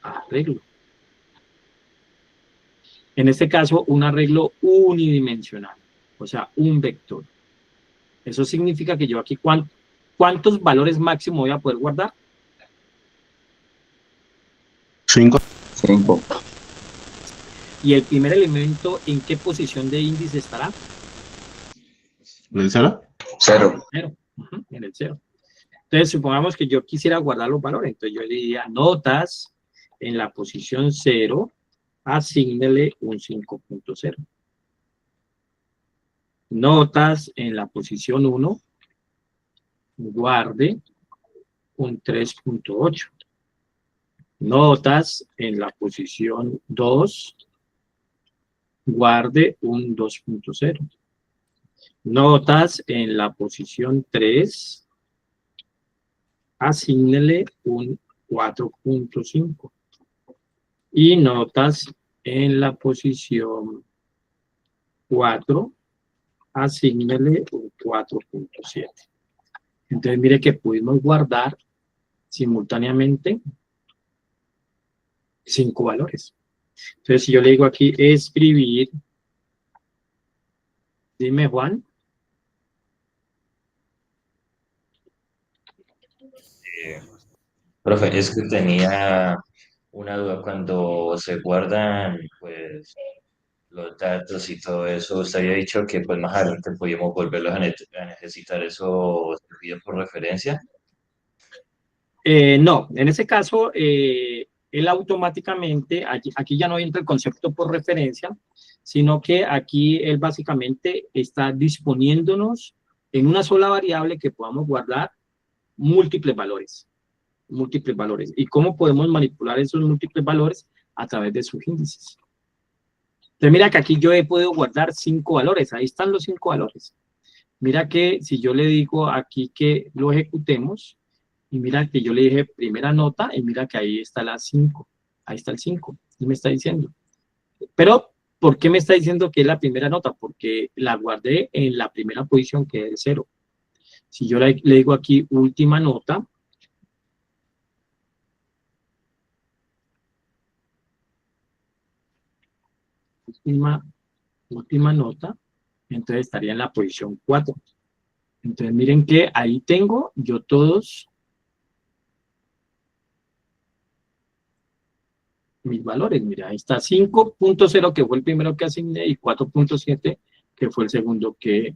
[SPEAKER 1] arreglo. En este caso, un arreglo unidimensional, o sea, un vector. Eso significa que yo aquí, ¿cuántos valores máximo voy a poder guardar?
[SPEAKER 3] 5.
[SPEAKER 2] 5.
[SPEAKER 1] ¿Y el primer elemento en qué posición de índice estará?
[SPEAKER 3] ¿En el 0?
[SPEAKER 2] 0.
[SPEAKER 1] En el 0. Entonces, supongamos que yo quisiera guardar los valores. Entonces, yo le diría notas en la posición 0, asígnele un 5.0. Notas en la posición 1, guarde un 3.8. Notas en la posición 2, guarde un 2.0. Notas en la posición 3, asígnele un 4.5. Y notas en la posición 4, asígnele un 4.7. Entonces, mire que pudimos guardar simultáneamente 5 valores. Entonces, si yo le digo aquí escribir, dime, Juan.
[SPEAKER 4] Profe, es que tenía una duda cuando se guardan, pues, los datos y todo eso. Usted había dicho que, pues, más adelante podíamos volverlos a necesitar. ¿Eso se pide por referencia?
[SPEAKER 1] No, en ese caso, él automáticamente, aquí ya no entra el concepto por referencia, sino que aquí él básicamente está disponiéndonos en una sola variable que podamos guardar múltiples valores. ¿Y cómo podemos manipular esos múltiples valores? A través de sus índices. Entonces, mira que aquí yo he podido guardar 5 valores. Ahí están los 5 valores. Mira que si yo le digo aquí que lo ejecutemos, y mira que yo le dije primera nota, y mira que ahí está la 5. Ahí está el 5. Y me está diciendo. Pero, ¿por qué me está diciendo que es la primera nota? Porque la guardé en la primera posición, que es el 0. Si yo le digo aquí última nota, última nota, entonces estaría en la posición 4. Entonces miren que ahí tengo yo todos mis valores. Mira, ahí está 5.0 que fue el primero que asigné y 4.7 que fue el segundo que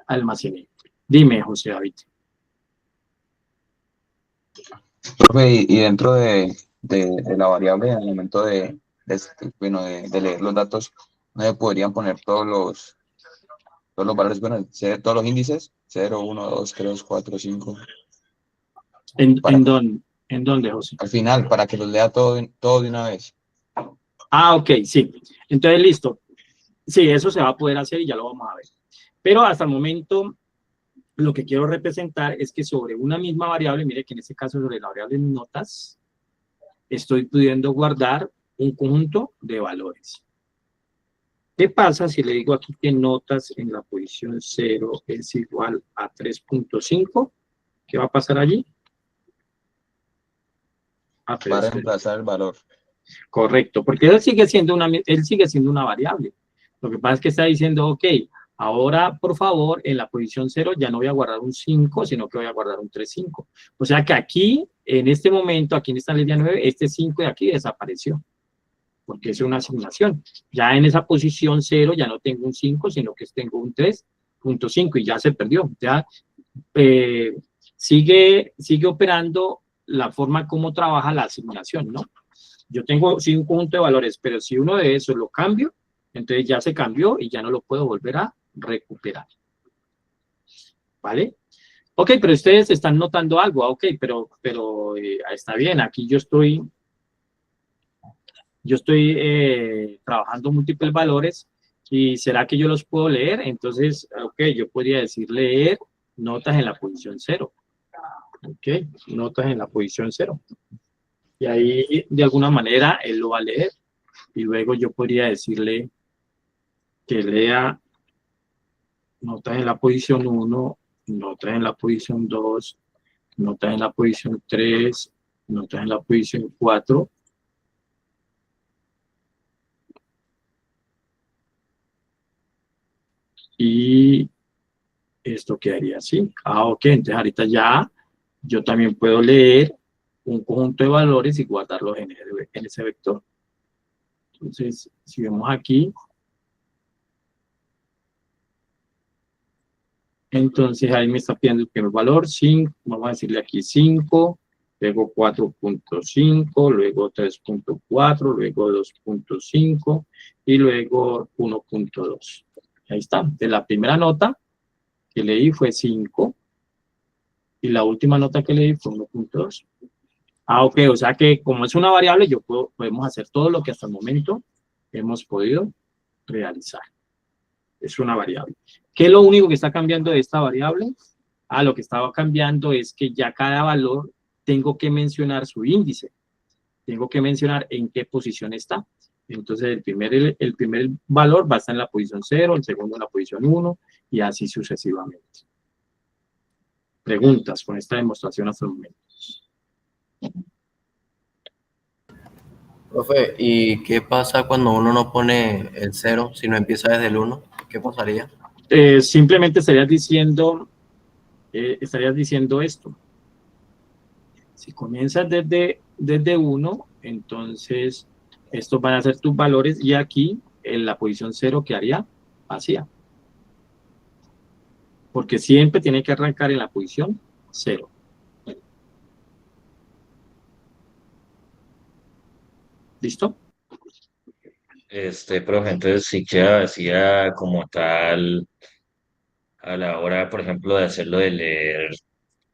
[SPEAKER 1] almacené. Dime, José David.
[SPEAKER 2] Profe, y dentro de de la variable al momento bueno, de leer los datos, no se podrían poner todos los valores, bueno, todos los índices, 0, 1, 2, 3, 4, 5,
[SPEAKER 1] ¿En,
[SPEAKER 2] para,
[SPEAKER 1] en dónde, en dónde, José?
[SPEAKER 2] al final, para que los lea todo de una vez.
[SPEAKER 1] Ah, ok, sí. Entonces, listo. Sí, eso se va a poder hacer y ya lo vamos a ver. Pero hasta el momento, lo que quiero representar es que sobre una misma variable, mire que en este caso sobre la variable notas, estoy pudiendo guardar un conjunto de valores. ¿Qué pasa si le digo aquí que notas en la posición 0 es igual a 3.5? ¿Qué va a pasar allí? A
[SPEAKER 2] Va a
[SPEAKER 1] 3.
[SPEAKER 2] reemplazar el valor.
[SPEAKER 1] Correcto, porque él sigue siendo una variable. Lo que pasa es que está diciendo, ok, ahora por favor en la posición 0 ya no voy a guardar un 5, sino que voy a guardar un 3,5. O sea que aquí, en este momento, aquí en esta línea 9, este 5 de aquí desapareció, porque es una asignación. Ya en esa posición 0 ya no tengo un 5, sino que tengo un 3.5 y ya se perdió. Ya sigue operando la forma como trabaja la asignación, ¿no? Yo tengo sí un conjunto de valores, pero si uno de esos lo cambio, entonces ya se cambió y ya no lo puedo volver a recuperar. ¿Vale? Ok, pero ustedes están notando algo. Ok, pero está bien, aquí yo estoy trabajando múltiples valores y ¿será que yo los puedo leer? Entonces, ok, yo podría decir leer notas en la posición 0. Ok, notas en la posición 0. Y ahí, de alguna manera, él lo va a leer. Y luego yo podría decirle que lea notas en la posición 1, notas en la posición 2, notas en la posición 3, notas en la posición 4. Y esto quedaría así. Ah, ok, entonces ahorita ya yo también puedo leer un conjunto de valores y guardarlos en ese vector. Entonces, si vemos aquí, entonces ahí me está pidiendo el primer valor, 5, vamos a decirle aquí 5, luego 4.5, luego 3.4, luego 2.5 y luego 1.2. Ahí está. De la primera nota que leí fue 5 y la última nota que leí fue 1.2. Ah, ok, o sea que como es una variable, podemos hacer todo lo que hasta el momento hemos podido realizar. Es una variable. ¿Qué es lo único que está cambiando de esta variable? Ah, lo que estaba cambiando es que ya cada valor tengo que mencionar su índice. Tengo que mencionar en qué posición está. Entonces, el primer valor va a estar en la posición 0, el segundo en la posición 1 y así sucesivamente. Preguntas con esta demostración hasta el momento.
[SPEAKER 5] Profe, ¿y qué pasa cuando uno no pone el 0, sino empieza desde el 1? ¿Qué pasaría?
[SPEAKER 1] Simplemente estarías diciendo esto. Si comienzas desde 1, entonces estos van a ser tus valores y aquí en la posición 0 quedaría vacía. Porque siempre tiene que arrancar en la posición 0. ¿Listo?
[SPEAKER 4] Profe, entonces sí queda vacía como tal a la hora, por ejemplo, de hacerlo de leer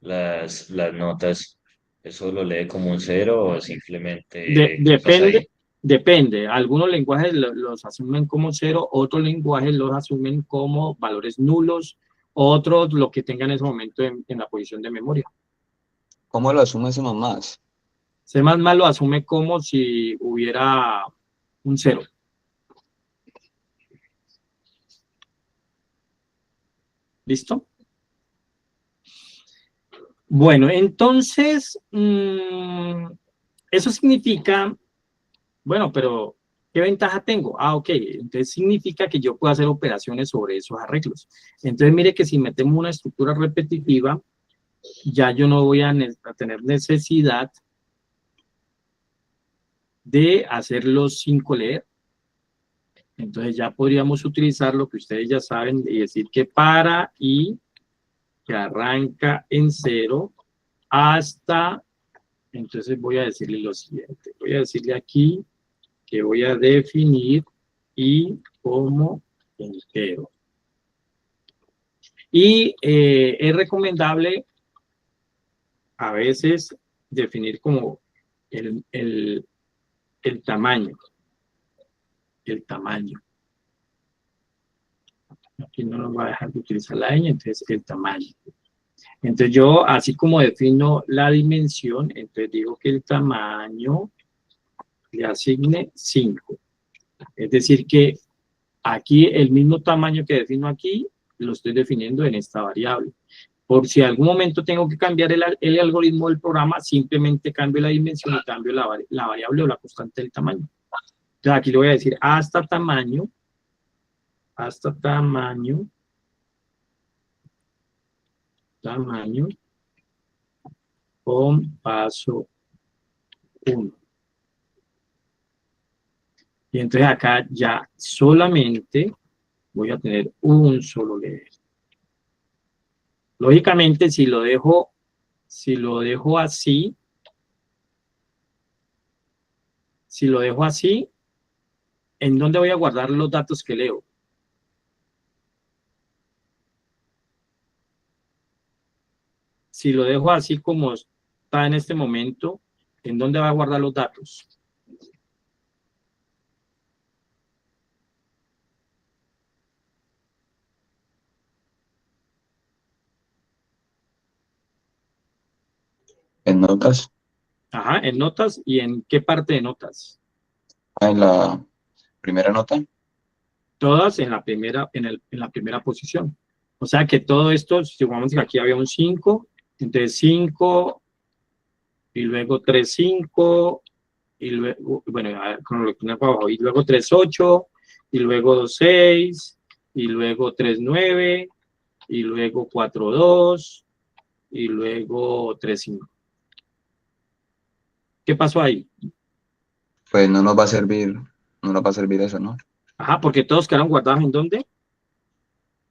[SPEAKER 4] las notas. ¿Eso lo lee como un 0 o simplemente qué pasa ahí?
[SPEAKER 1] Depende. Algunos lenguajes los asumen como 0, otros lenguajes los asumen como valores nulos, otros lo que tengan en ese momento en la posición de memoria.
[SPEAKER 2] ¿Cómo lo asume C++?
[SPEAKER 1] C++ lo asume como si hubiera un 0. ¿Listo? Bueno, entonces, eso significa, bueno, pero ¿qué ventaja tengo? Ah, ok, entonces significa que yo puedo hacer operaciones sobre esos arreglos. Entonces, mire que si metemos una estructura repetitiva, ya yo no voy a tener necesidad de hacer los 5 leer. Entonces ya podríamos utilizar lo que ustedes ya saben y decir que para y que arranca en 0 hasta Entonces voy a decirle lo siguiente. Voy a decirle aquí que voy a definir y como entero. Y es recomendable a veces definir como el tamaño. El tamaño. Aquí no nos va a dejar de utilizar la ñ, entonces el tamaño. Entonces yo, así como defino la dimensión, entonces digo que el tamaño le asigne 5. Es decir que aquí el mismo tamaño que defino aquí, lo estoy definiendo en esta variable. Por si algún momento tengo que cambiar el algoritmo del programa, simplemente cambio la dimensión y cambio la variable o la constante del tamaño. Entonces aquí le voy a decir hasta tamaño, con paso 1. Y entonces acá ya solamente voy a tener un solo leer. Lógicamente, si lo dejo así, ¿en dónde voy a guardar los datos que leo? Si lo dejo así como está en este momento, ¿en dónde va a guardar los datos?
[SPEAKER 2] En notas,
[SPEAKER 1] Ajá, en notas. ¿Y en qué parte de notas?
[SPEAKER 2] en la primera nota,
[SPEAKER 1] Todas en la primera, en la primera posición. O sea que todo esto, si vamos que aquí había un 5, entonces 5, y luego 3, 5, y luego, bueno, con lo que tengo para abajo, y luego 3, 8, y luego 2, 6, y luego 3, 9, y luego 4, 2, y luego 3, 5. ¿Qué pasó ahí?
[SPEAKER 2] pues no nos va a servir, eso, ¿no?
[SPEAKER 1] Ajá, porque todos quedaron guardados ¿en dónde?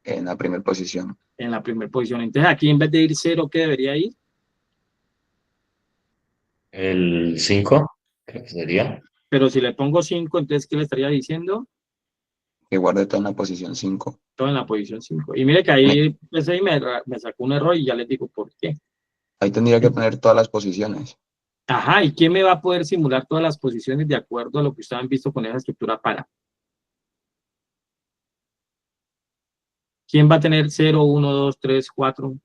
[SPEAKER 2] En la primera posición.
[SPEAKER 1] En la primera posición. Entonces aquí en vez de ir 0, ¿qué debería ir?
[SPEAKER 4] El 5, creo que sería.
[SPEAKER 1] Pero si le pongo 5, entonces ¿qué le estaría diciendo?
[SPEAKER 2] Que guarde todo en la posición 5.
[SPEAKER 1] Todo en la posición 5. Y mire que ahí, pues ahí me sacó un error y ya les digo por qué.
[SPEAKER 2] Ahí tendría que poner todas las posiciones.
[SPEAKER 1] Ajá, ¿y quién me va a poder simular todas las posiciones de acuerdo a lo que ustedes han visto con esa estructura para? ¿Quién va a tener 0, 1, 2, 3, 4?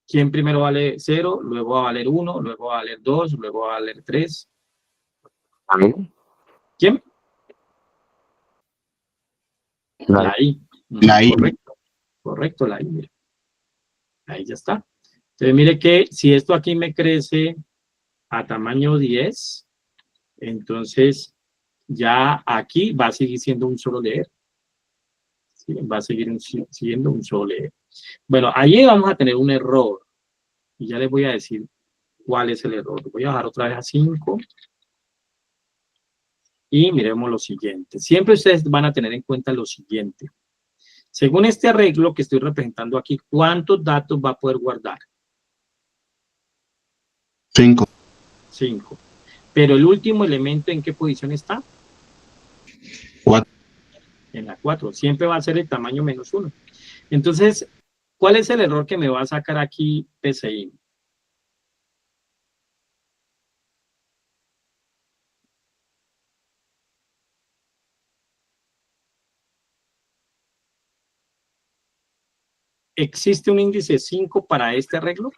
[SPEAKER 1] ¿Quién primero vale 0, luego va a valer 1, luego va a valer 2, luego va a valer 3? ¿Quién? La I.
[SPEAKER 3] La I.
[SPEAKER 1] Correcto, la I, mira. Ahí ya está. Entonces, mire que si esto aquí me crece a tamaño 10, entonces ya aquí va a seguir siendo un solo leer. ¿Sí? Va a seguir siendo un solo leer. Bueno, ahí vamos a tener un error. Y ya les voy a decir cuál es el error. Voy a bajar otra vez a 5. Y miremos lo siguiente. Siempre ustedes van a tener en cuenta lo siguiente. Según este arreglo que estoy representando aquí, ¿cuántos datos va a poder guardar?
[SPEAKER 3] 5.
[SPEAKER 1] 5. Pero el último elemento, ¿en qué posición está?
[SPEAKER 3] 4.
[SPEAKER 1] En la 4. Siempre va a ser el tamaño menos 1. Entonces, ¿cuál es el error que me va a sacar aquí PCI? ¿Existe un índice 5 para este arreglo?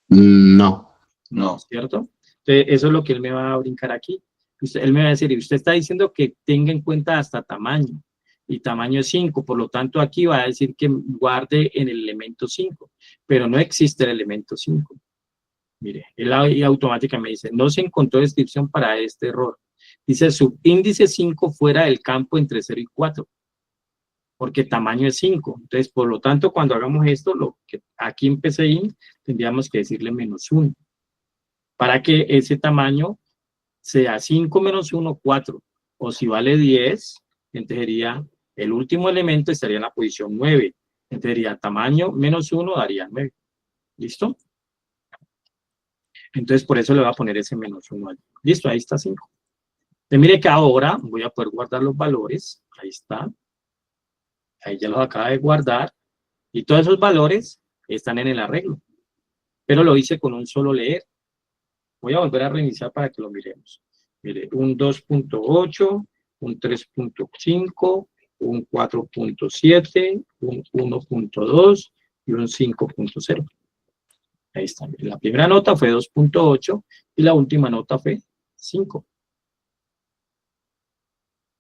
[SPEAKER 3] No.
[SPEAKER 2] No.
[SPEAKER 1] ¿Cierto? Entonces, eso es lo que él me va a brincar aquí. Él me va a decir, y usted está diciendo que tenga en cuenta hasta tamaño, y tamaño es 5, por lo tanto aquí va a decir que guarde en el elemento 5, pero no existe el elemento 5. Mire, él ahí automáticamente me dice, no se encontró descripción para este error. Dice subíndice 5 fuera del campo entre 0 y 4, porque tamaño es 5. Entonces, por lo tanto, cuando hagamos esto, lo que aquí en PCI tendríamos que decirle menos 1, para que ese tamaño sea 5 menos 1, 4. O si vale 10, entonces sería el último elemento estaría en la posición 9. Entonces diría tamaño menos 1 daría 9. ¿Listo? Entonces por eso le voy a poner ese menos 1 ahí. Listo, ahí está 5. Entonces mire que ahora voy a poder guardar los valores. Ahí está. Ahí ya los acaba de guardar. Y todos esos valores están en el arreglo. Pero lo hice con un solo leer. Voy a volver a reiniciar para que lo miremos. Mire, un 2.8, un 3.5, un 4.7, un 1.2 y un 5.0. Ahí está. La primera nota fue 2.8 y la última nota fue 5.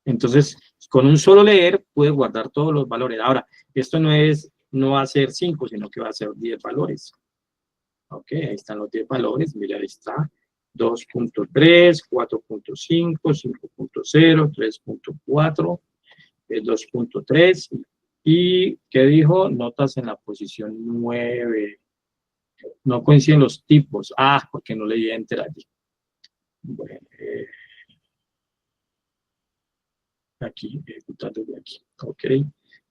[SPEAKER 1] Entonces, con un solo leer pude guardar todos los valores. Ahora, esto no va a ser 5, sino que va a ser 10 valores. Ok, ahí están los 10 valores. Mira, ahí está. 2.3, 4.5, 5.0, 3.4, 2.3. ¿Y qué dijo? Notas en la posición 9. No coinciden los tipos. Ah, porque no leí enter allí. Bueno, aquí, ejecutando de aquí. Ok.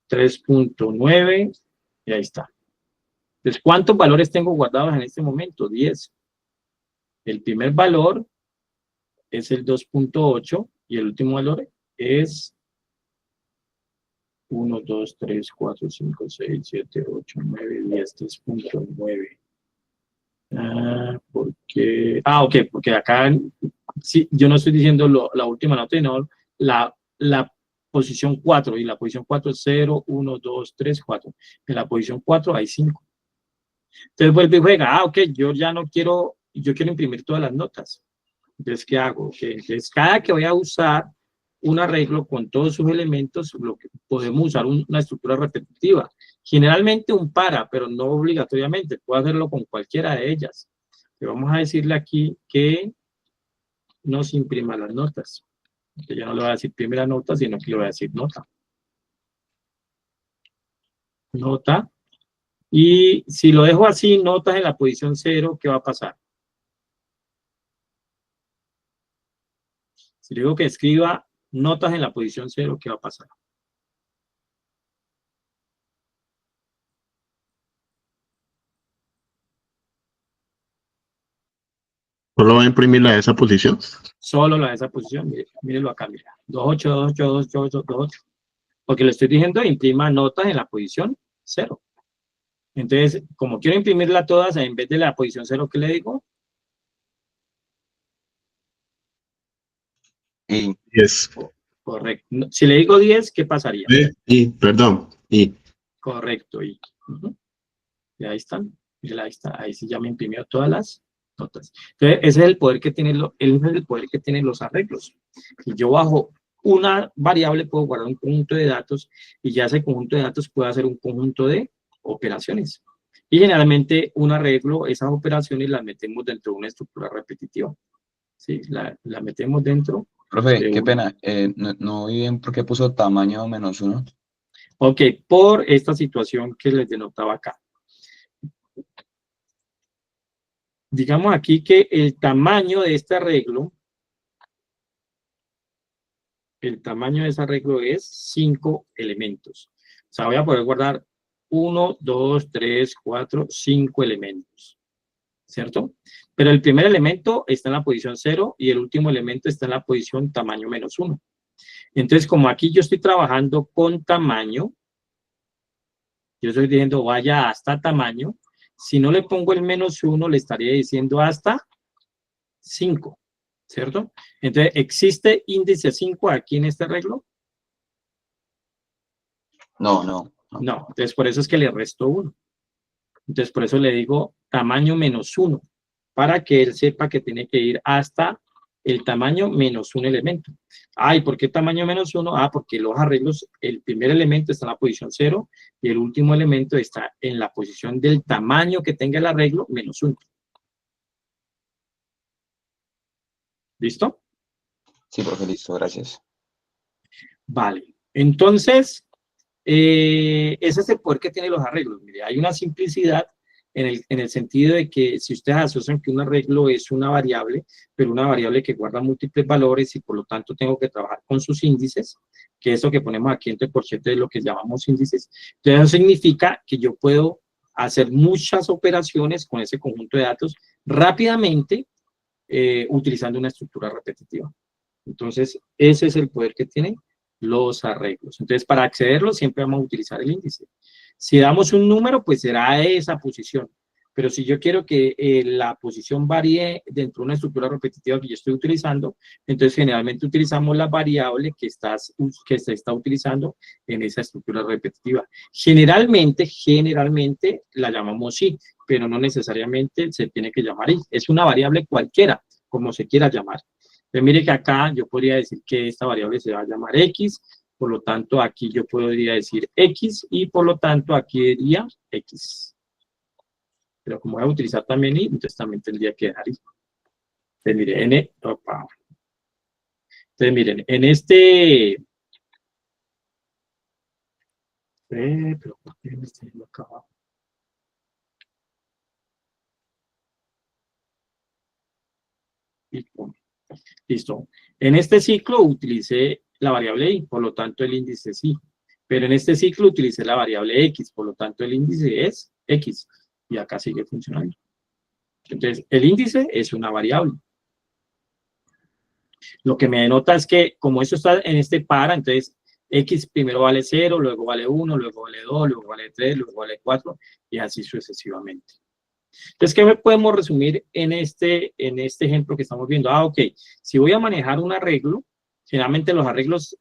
[SPEAKER 1] 3.9. Y ahí está. Entonces, ¿cuántos valores tengo guardados en este momento? 10. El primer valor es el 2.8 y el último valor es 1, 2, 3, 4, 5, 6, 7, 8, 9, 10, 3.9. ¿Por qué? Ok, porque acá sí, yo no estoy diciendo la última nota, sino la posición 4, y la posición 4 es 0, 1, 2, 3, 4. En la posición 4 hay 5. Entonces vuelve y juega, ok, yo ya no quiero, yo quiero imprimir todas las notas. Entonces, ¿qué hago? Okay, entonces, cada que voy a usar un arreglo con todos sus elementos, lo que podemos usar una estructura repetitiva. Generalmente un para, pero no obligatoriamente. Puedo hacerlo con cualquiera de ellas. Pero vamos a decirle aquí que nos imprima las notas. Que ya no le voy a decir primera nota, sino que le voy a decir nota. Nota. Y si lo dejo así, notas en la posición 0, ¿qué va a pasar? Si le digo que escriba notas en la posición 0, ¿qué va a pasar?
[SPEAKER 3] ¿Solo va a imprimir la de esa posición?
[SPEAKER 1] Solo la de esa posición, mírelo acá, mira. 28, 28, 28, 28. Porque le estoy diciendo, imprima notas en la posición 0. Entonces, como quiero imprimirla todas, en vez de la posición 0, ¿qué le digo?
[SPEAKER 2] Y
[SPEAKER 3] 10.
[SPEAKER 1] Correcto. Si le digo 10, ¿qué pasaría?
[SPEAKER 3] Perdón.
[SPEAKER 1] Correcto. Y ahí están. Mira, ahí está. Ahí sí ya me imprimió todas las notas. Entonces, ese es el poder que tienen los arreglos. Si yo bajo una variable, puedo guardar un conjunto de datos y ya ese conjunto de datos puede hacer un conjunto de operaciones. Y generalmente un arreglo, esas operaciones las metemos dentro de una estructura repetitiva. ¿Sí? La metemos dentro.
[SPEAKER 2] profe, qué pena, no vi bien por qué puso tamaño -1.
[SPEAKER 1] Ok, por esta situación que les denotaba acá. Digamos aquí que el tamaño de este arreglo, es 5 elementos. O sea, voy a poder guardar 1, 2, 3, 4, 5 elementos. ¿Cierto? Pero el primer elemento está en la posición 0 y el último elemento está en la posición tamaño -1. Entonces, como aquí yo estoy trabajando con tamaño, yo estoy diciendo vaya hasta tamaño. Si no le pongo el -1, le estaría diciendo hasta 5. ¿Cierto? Entonces, ¿existe índice 5 aquí en este arreglo?
[SPEAKER 2] No.
[SPEAKER 1] No, entonces por eso es que le resto 1. Entonces, por eso le digo tamaño -1, para que él sepa que tiene que ir hasta el tamaño -1 elemento. ¿Y por qué tamaño -1? Porque los arreglos, el primer elemento está en la posición 0 y el último elemento está en la posición del tamaño que tenga el arreglo -1. ¿Listo?
[SPEAKER 2] Sí, profe, listo, gracias.
[SPEAKER 1] Vale. Entonces, ese es el poder que tienen los arreglos. Mire, hay una simplicidad en el sentido de que si ustedes asocian que un arreglo es una variable, pero una variable que guarda múltiples valores y por lo tanto tengo que trabajar con sus índices, que eso que ponemos aquí entre corchetes es lo que llamamos índices, entonces eso significa que yo puedo hacer muchas operaciones con ese conjunto de datos rápidamente utilizando una estructura repetitiva. Entonces, ese es el poder que tienen los arreglos. Entonces, para accederlo siempre vamos a utilizar el índice. Si damos un número, pues será esa posición. Pero si yo quiero que la posición varíe dentro de una estructura repetitiva que yo estoy utilizando, entonces generalmente utilizamos la variable que se está utilizando en esa estructura repetitiva. Generalmente la llamamos i, pero no necesariamente se tiene que llamar i. Es una variable cualquiera, como se quiera llamar. Pero mire que acá yo podría decir que esta variable se va a llamar x, por lo tanto aquí yo podría decir x y por lo tanto aquí diría x. Pero como voy a utilizar también i, entonces también tendría que dejar i. Entonces miren, entonces miren, en este... pero ¿por qué me estoy yendo acá abajo? Listo. En este ciclo utilicé la variable i, por lo tanto el índice es i. Pero en este ciclo utilicé la variable x, por lo tanto el índice es x. Y acá sigue funcionando. Entonces, el índice es una variable. Lo que me denota es que, como esto está en este para, entonces x primero vale 0, luego vale 1, luego vale 2, luego vale 3, luego vale 4, y así sucesivamente. Entonces, ¿qué podemos resumir en este ejemplo que estamos viendo? Ok, si voy a manejar un arreglo, generalmente los arreglos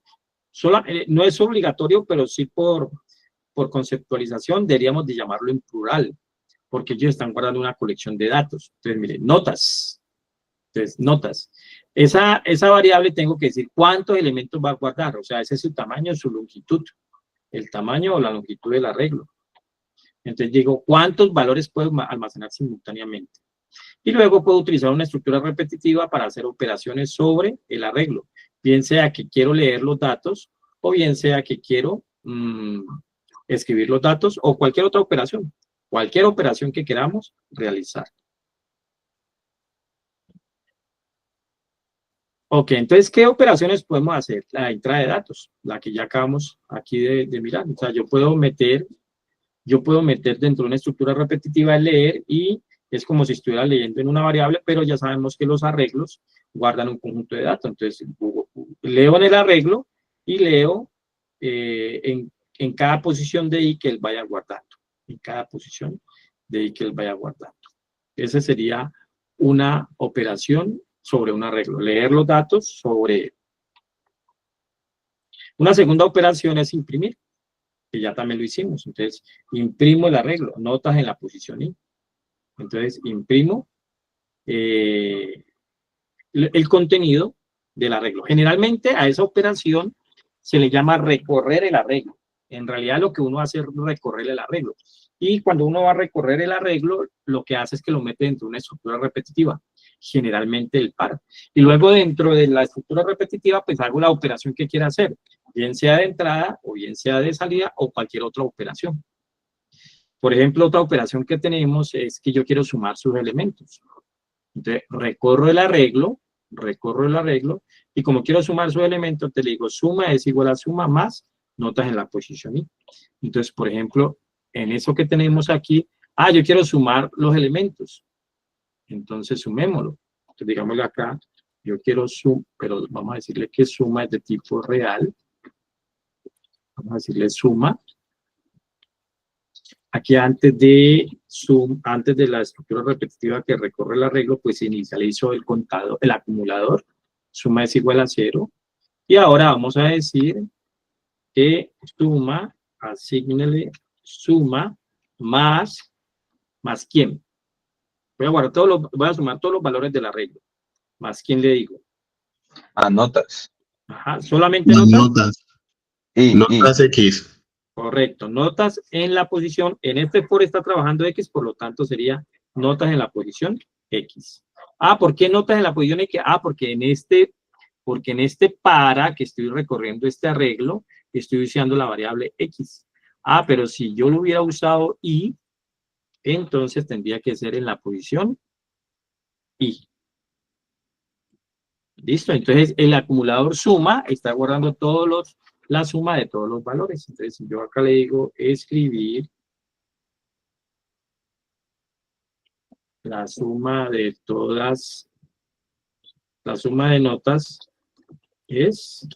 [SPEAKER 1] no es obligatorio, pero sí por conceptualización deberíamos de llamarlo en plural, porque ellos están guardando una colección de datos. Entonces, miren, notas. Entonces, notas. Esa variable tengo que decir cuántos elementos va a guardar, o sea, ese es su tamaño, su longitud, el tamaño o la longitud del arreglo. Entonces digo, ¿cuántos valores puedo almacenar simultáneamente? Y luego puedo utilizar una estructura repetitiva para hacer operaciones sobre el arreglo. Bien sea que quiero leer los datos, o bien sea que quiero escribir los datos, o cualquier otra operación. Cualquier operación que queramos realizar. Ok, entonces, ¿qué operaciones podemos hacer? La entrada de datos, la que ya acabamos aquí de mirar. O sea, yo puedo meter dentro de una estructura repetitiva el leer y es como si estuviera leyendo en una variable, pero ya sabemos que los arreglos guardan un conjunto de datos. Entonces, leo en el arreglo y leo en cada posición de i que él vaya guardando. En cada posición de i que él vaya guardando. Esa sería una operación sobre un arreglo. Leer los datos sobre... Una segunda operación es imprimir, que ya también lo hicimos. Entonces, imprimo el arreglo, notas en la posición i. Entonces, imprimo el contenido del arreglo. Generalmente a esa operación se le llama recorrer el arreglo. En realidad lo que uno hace es recorrer el arreglo. Y cuando uno va a recorrer el arreglo, lo que hace es que lo mete dentro de una estructura repetitiva, generalmente el par. Y luego dentro de la estructura repetitiva, pues hago la operación que quiera hacer, bien sea de entrada o bien sea de salida o cualquier otra operación. Por ejemplo, otra operación que tenemos es que yo quiero sumar sus elementos. Entonces, recorro el arreglo, y como quiero sumar sus elementos, te digo, suma es igual a suma más notas en la posición i. Entonces, por ejemplo, en eso que tenemos aquí, yo quiero sumar los elementos. Entonces, sumémoslo. Entonces, digámosle acá, yo quiero sumar, pero vamos a decirle que suma es de tipo real. Vamos a decirle suma. Aquí antes de la estructura repetitiva que recorre el arreglo, pues inicializo el contador, el acumulador. Suma es igual a 0. Y ahora vamos a decir que suma, asígnele suma más quién. Voy a sumar todos los valores del arreglo. Más quién le digo.
[SPEAKER 2] Notas.
[SPEAKER 1] Ajá, solamente
[SPEAKER 3] notas. Notas X.
[SPEAKER 1] Correcto, notas en la posición, en este for está trabajando X, por lo tanto sería notas en la posición X. ¿Por qué notas en la posición X? Porque en este para que estoy recorriendo este arreglo, estoy usando la variable X. Pero si yo lo hubiera usado Y, entonces tendría que ser en la posición I. ¿Listo? Entonces el acumulador suma, está guardando la suma de todos los valores. Entonces yo acá le digo escribir la suma de todas, la suma de notas es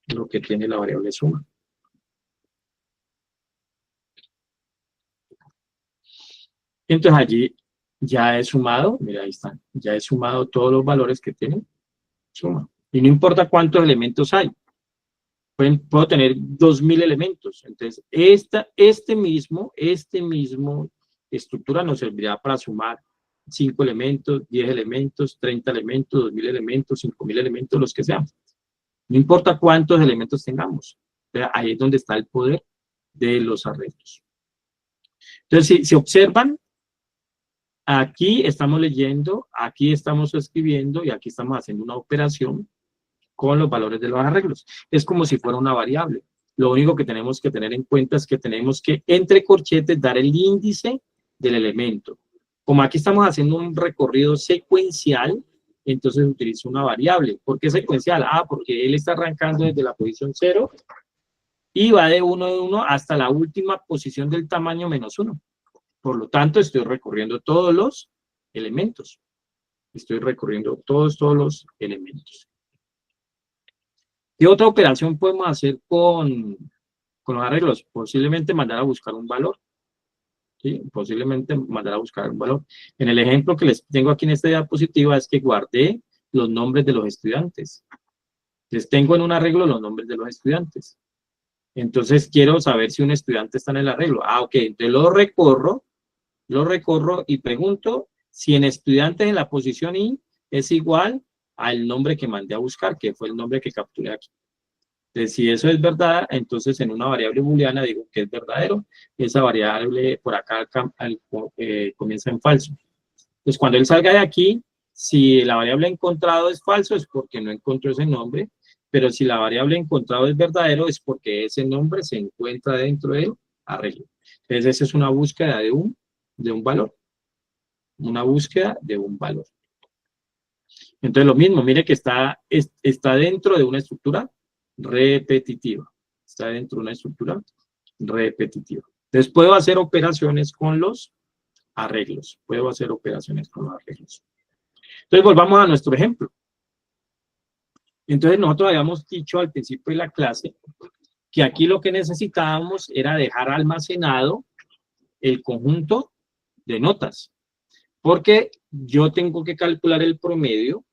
[SPEAKER 1] lo que tiene la variable suma. Entonces allí ya he sumado, mira ahí están, ya he sumado todos los valores que tienen suma. Y no importa cuántos elementos hay. Puedo tener 2000 elementos. Entonces, este mismo estructura nos servirá para sumar 5 elementos, 10 elementos, 30 elementos, 2000 elementos, 5000 elementos, los que sean. No importa cuántos elementos tengamos. Ahí es donde está el poder de los arreglos. Entonces, si observan, aquí estamos leyendo, aquí estamos escribiendo y aquí estamos haciendo una operación con los valores de los arreglos. Es como si fuera una variable. Lo único que tenemos que tener en cuenta es que tenemos que, entre corchetes, dar el índice del elemento. Como aquí estamos haciendo un recorrido secuencial, entonces utilizo una variable. ¿Por qué secuencial? Porque él está arrancando desde la posición 0 y va de 1 hasta la última posición del tamaño -1. Por lo tanto, estoy recorriendo todos los elementos. Estoy recorriendo todos los elementos. ¿Qué otra operación podemos hacer con los arreglos? Posiblemente mandar a buscar un valor. ¿Sí? Posiblemente mandar a buscar un valor. En el ejemplo que les tengo aquí en esta diapositiva es que guardé los nombres de los estudiantes. Les tengo en un arreglo los nombres de los estudiantes. Entonces quiero saber si un estudiante está en el arreglo. Ok, entonces lo recorro y pregunto si en estudiantes en la posición I es igual al nombre que mandé a buscar, que fue el nombre que capturé aquí. Entonces, si eso es verdad, entonces en una variable booleana digo que es verdadero, esa variable por acá comienza en falso. Entonces, cuando él salga de aquí, si la variable encontrado es falso, es porque no encontró ese nombre, pero si la variable encontrado es verdadero, es porque ese nombre se encuentra dentro del arreglo. Entonces, esa es una búsqueda de un valor. Una búsqueda de un valor. Entonces, lo mismo, mire que está dentro de una estructura repetitiva. Está dentro de una estructura repetitiva. Entonces, puedo hacer operaciones con los arreglos. Entonces, volvamos a nuestro ejemplo. Entonces, nosotros habíamos dicho al principio de la clase que aquí lo que necesitábamos era dejar almacenado el conjunto de notas. Porque yo tengo que calcular el promedio,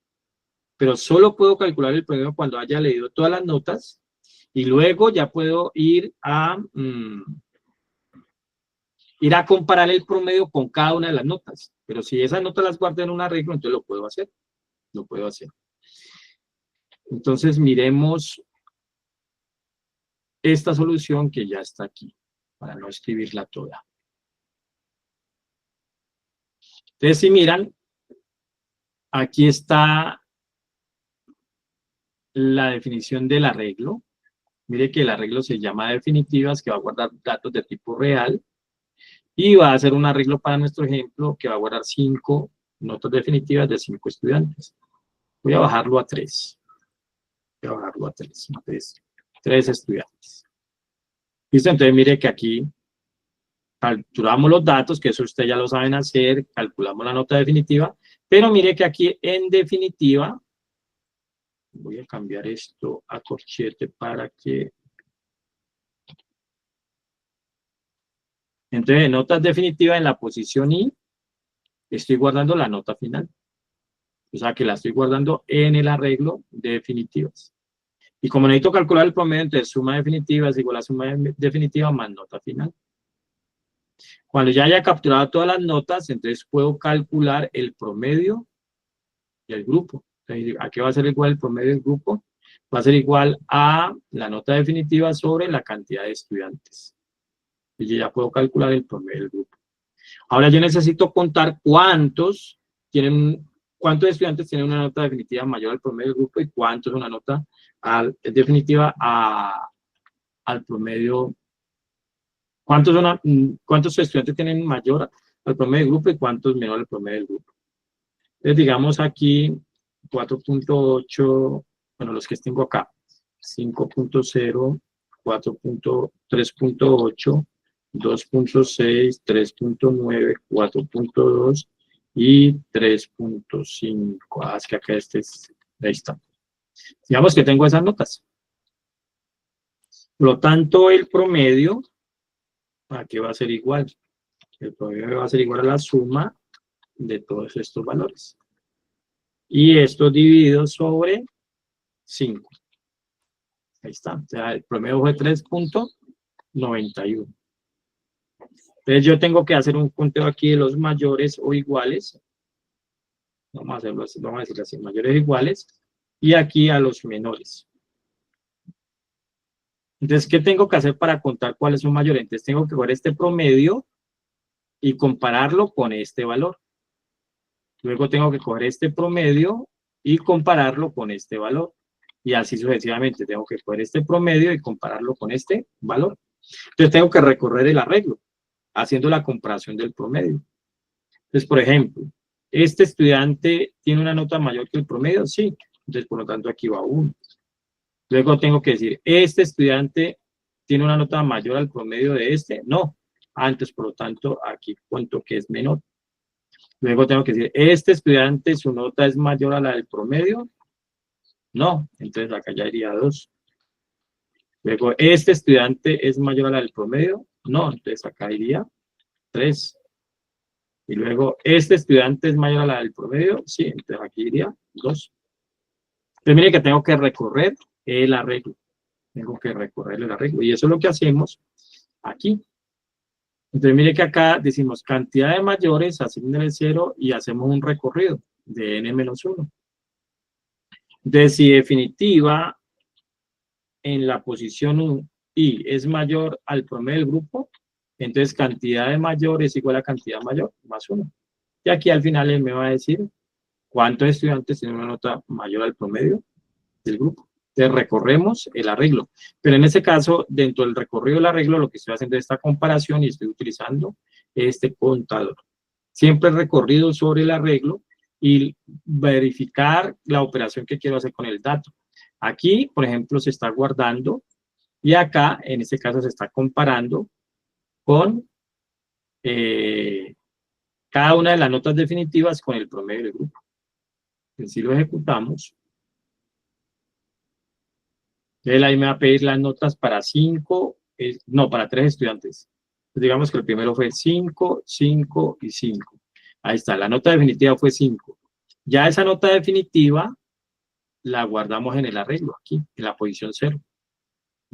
[SPEAKER 1] pero solo puedo calcular el promedio cuando haya leído todas las notas y luego ya puedo ir a comparar el promedio con cada una de las notas. Pero si esas notas las guardo en un arreglo, entonces lo puedo hacer. Entonces miremos esta solución que ya está aquí, para no escribirla toda. Entonces, si miran, aquí está la definición del arreglo. Mire que el arreglo se llama definitivas, que va a guardar datos de tipo real. Y va a hacer un arreglo para nuestro ejemplo, que va a guardar 5 notas definitivas de 5 estudiantes. Voy a bajarlo a 3. Entonces, 3 estudiantes. ¿Listo? Entonces, mire que aquí capturamos los datos, que eso ustedes ya lo saben hacer, calculamos la nota definitiva, pero mire que aquí en definitiva, voy a cambiar esto a corchete para que... Entonces, en notas definitivas en la posición I, estoy guardando la nota final. O sea, que la estoy guardando en el arreglo de definitivas. Y como necesito calcular el promedio, entonces suma definitiva es igual a suma definitiva más nota final. Cuando ya haya capturado todas las notas, entonces puedo calcular el promedio del grupo. Entonces, ¿a qué va a ser igual el promedio del grupo? Va a ser igual a la nota definitiva sobre la cantidad de estudiantes. Y yo ya puedo calcular el promedio del grupo. Ahora yo necesito contar cuántos estudiantes tienen una nota definitiva mayor al promedio del grupo y cuántos una nota definitiva al promedio ¿Cuántos estudiantes tienen mayor al promedio del grupo y cuántos menor al promedio del grupo? Entonces, digamos aquí 4.8, bueno, los que tengo acá, 5.0, 3.8, 2.6, 3.9, 4.2 y 3.5. Ah, es que acá ahí está. Digamos que tengo esas notas. Por lo tanto, el promedio, aquí va a ser igual. El promedio va a ser igual a la suma de todos estos valores. Y esto dividido sobre 5. Ahí está. O sea, el promedio fue 3.91. Entonces yo tengo que hacer un conteo aquí de los mayores o iguales. Vamos a hacerlo así, vamos a decirlo así, mayores o iguales. Y aquí a los menores. Entonces, ¿qué tengo que hacer para contar cuáles son mayores? Entonces tengo que ver este promedio y compararlo con este valor. Luego tengo que coger este promedio y compararlo con este valor. Y así sucesivamente. Tengo que coger este promedio y compararlo con este valor. Entonces tengo que recorrer el arreglo, haciendo la comparación del promedio. Entonces, por ejemplo, ¿este estudiante tiene una nota mayor que el promedio? Sí. Entonces, por lo tanto, aquí va 1. Luego tengo que decir, ¿este estudiante tiene una nota mayor al promedio de este? No. Antes, por lo tanto, aquí cuento que es menor. Luego tengo que decir, ¿este estudiante su nota es mayor a la del promedio? No. Entonces acá ya iría 2. Luego, ¿este estudiante es mayor a la del promedio? No. Entonces acá iría 3. Y luego, ¿este estudiante es mayor a la del promedio? Sí. Entonces aquí iría 2. Entonces mire que tengo que recorrer el arreglo. Tengo que recorrer el arreglo. Y eso es lo que hacemos aquí. Entonces mire que acá decimos cantidad de mayores, asignenle 0 y hacemos un recorrido de n-1. Entonces si definitiva en la posición U y es mayor al promedio del grupo, entonces cantidad de mayor es igual a cantidad mayor más 1. Y aquí al final él me va a decir cuántos estudiantes tienen una nota mayor al promedio del grupo. Entonces recorremos el arreglo. Pero en este caso, dentro del recorrido del arreglo, lo que estoy haciendo es esta comparación y estoy utilizando este contador. Siempre recorrido sobre el arreglo y verificar la operación que quiero hacer con el dato. Aquí, por ejemplo, se está guardando y acá, en este caso, se está comparando con cada una de las notas definitivas con el promedio del grupo. Si lo ejecutamos, él ahí me va a pedir las notas para 5, no, para 3 estudiantes. Pues digamos que el primero fue 5, 5 y 5. Ahí está, la nota definitiva fue 5. Ya esa nota definitiva la guardamos en el arreglo, aquí, en la posición 0.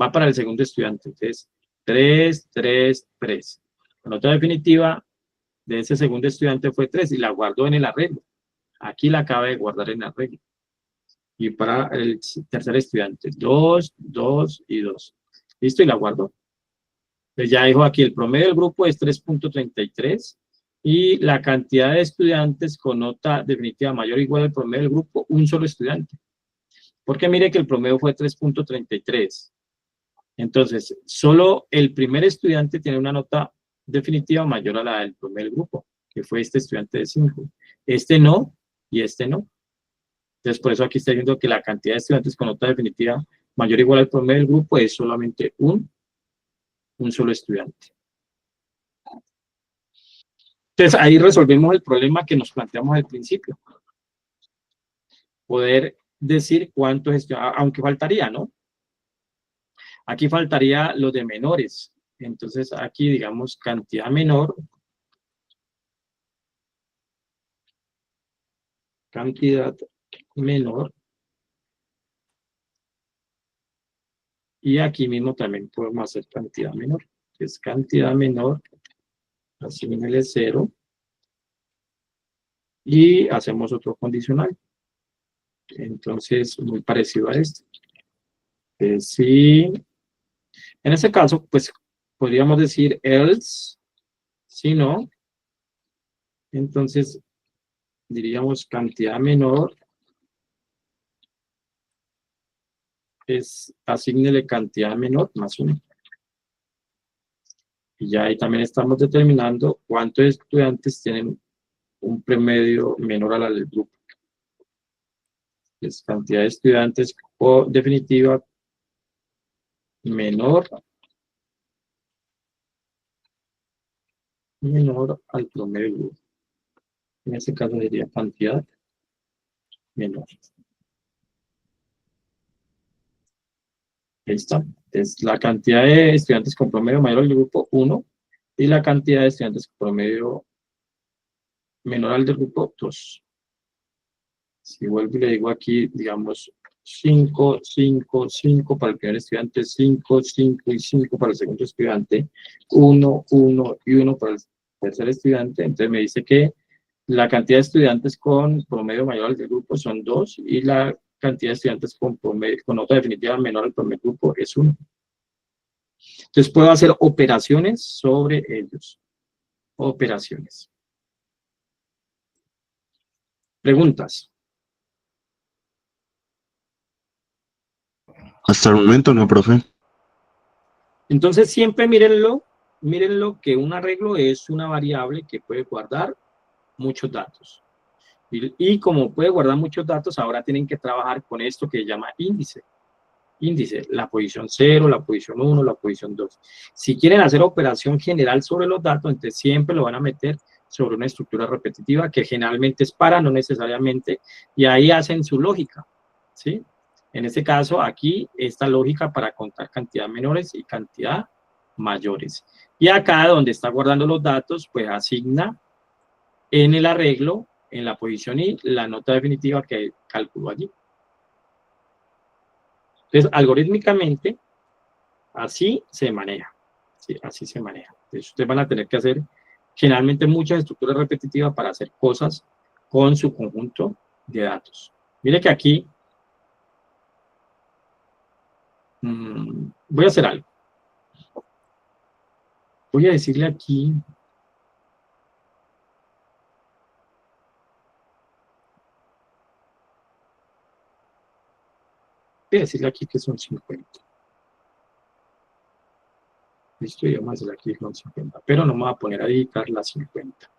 [SPEAKER 1] Va para el segundo estudiante, entonces 3, 3, 3. La nota definitiva de ese segundo estudiante fue 3 y la guardó en el arreglo. Aquí la acaba de guardar en el arreglo. Y para el tercer estudiante, 2, 2 y 2. ¿Listo? Y la guardo. Pues ya dijo aquí, el promedio del grupo es 3.33 y la cantidad de estudiantes con nota definitiva mayor o igual al promedio del grupo, un solo estudiante. Porque mire que el promedio fue 3.33. Entonces, solo el primer estudiante tiene una nota definitiva mayor a la del promedio del grupo, que fue este estudiante de 5. Este no y este no. Entonces, por eso aquí está diciendo que la cantidad de estudiantes con nota definitiva mayor o igual al promedio del grupo es solamente un solo estudiante. Entonces, ahí resolvemos el problema que nos planteamos al principio. Poder decir cuántos estudiantes, aunque faltaría, ¿no? Aquí faltaría los de menores. Entonces, aquí, digamos, cantidad menor. Cantidad menor. Y aquí mismo también podemos hacer cantidad menor. Que es cantidad menor. Asignale 0. Y hacemos otro condicional. Entonces, muy parecido a este. Si, en este caso, pues, podríamos decir else, si no, entonces, diríamos cantidad menor es, asígnele cantidad menor más 1. Y ya ahí también estamos determinando cuántos estudiantes tienen un promedio menor a la del grupo. Es cantidad de estudiantes o definitiva menor al promedio del grupo. En este caso sería cantidad menor. Ahí está. Es la cantidad de estudiantes con promedio mayor al grupo 1 y la cantidad de estudiantes con promedio menor al del grupo 2. Si vuelvo y le digo aquí, digamos, 5, 5, 5 para el primer estudiante, 5, 5 y 5 para el segundo estudiante, 1, 1 y 1 para el tercer estudiante, entonces me dice que la cantidad de estudiantes con promedio mayor al del grupo son 2 y la cantidad de estudiantes con nota definitiva menor al promedio del grupo es 1. Entonces puedo hacer operaciones sobre ellos. Operaciones. Preguntas.
[SPEAKER 3] Hasta el momento no, profe.
[SPEAKER 1] Entonces siempre mírenlo que un arreglo es una variable que puede guardar muchos datos. Y como puede guardar muchos datos, ahora tienen que trabajar con esto que se llama índice. Índice, la posición 0, la posición 1, la posición 2. Si quieren hacer operación general sobre los datos, entonces siempre lo van a meter sobre una estructura repetitiva que generalmente es para, no necesariamente, y ahí hacen su lógica, ¿sí? En este caso, aquí, esta lógica para contar cantidad menores y cantidad mayores. Y acá, donde está guardando los datos, pues asigna en el arreglo, en la posición y la nota definitiva que calculó allí. Entonces, algorítmicamente, así se maneja. Sí, así se maneja. Entonces, ustedes van a tener que hacer generalmente muchas estructuras repetitivas para hacer cosas con su conjunto de datos. Mire que aquí voy a hacer algo. Voy a decirle aquí que son 50. Listo, y vamos a decirle aquí que son 50, pero no me voy a poner a dedicar las 50.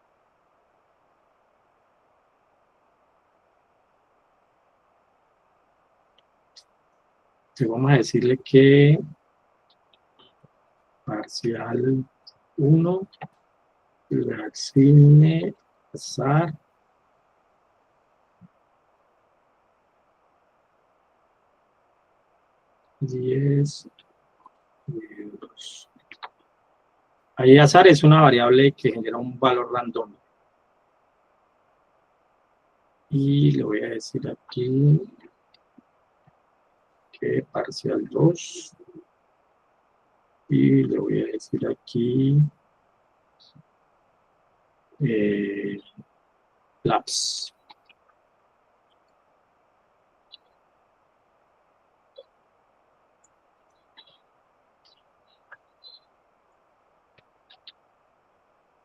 [SPEAKER 1] Entonces vamos a decirle que parcial 1 le asigne azar $10. Ahí azar es una variable que genera un valor random. Y le voy a decir aquí que parcial 2. Y le voy a decir aquí labs.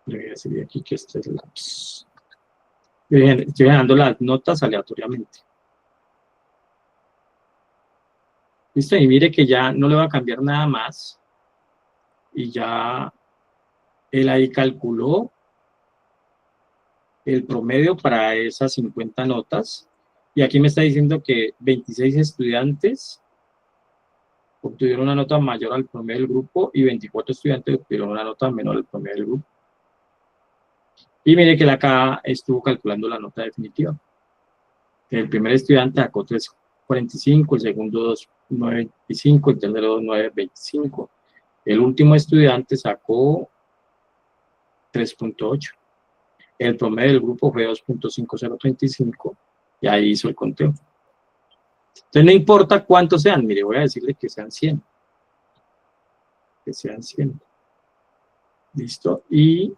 [SPEAKER 1] Le voy a decir aquí que este es labs. Estoy generando las notas aleatoriamente. Listo, y mire que ya no le va a cambiar nada más. Y ya él ahí calculó el promedio para esas 50 notas. Y aquí me está diciendo que 26 estudiantes obtuvieron una nota mayor al promedio del grupo y 24 estudiantes obtuvieron una nota menor al promedio del grupo. Y mire que acá estuvo calculando la nota definitiva. El primer estudiante sacó 3.45, el segundo 2.925, el tercero 2.925. El último estudiante sacó 3.8. El promedio del grupo fue 2.5035 y ahí hizo el conteo. Entonces no importa cuántos sean, mire, voy a decirle que sean 100. Que sean 100. Listo, y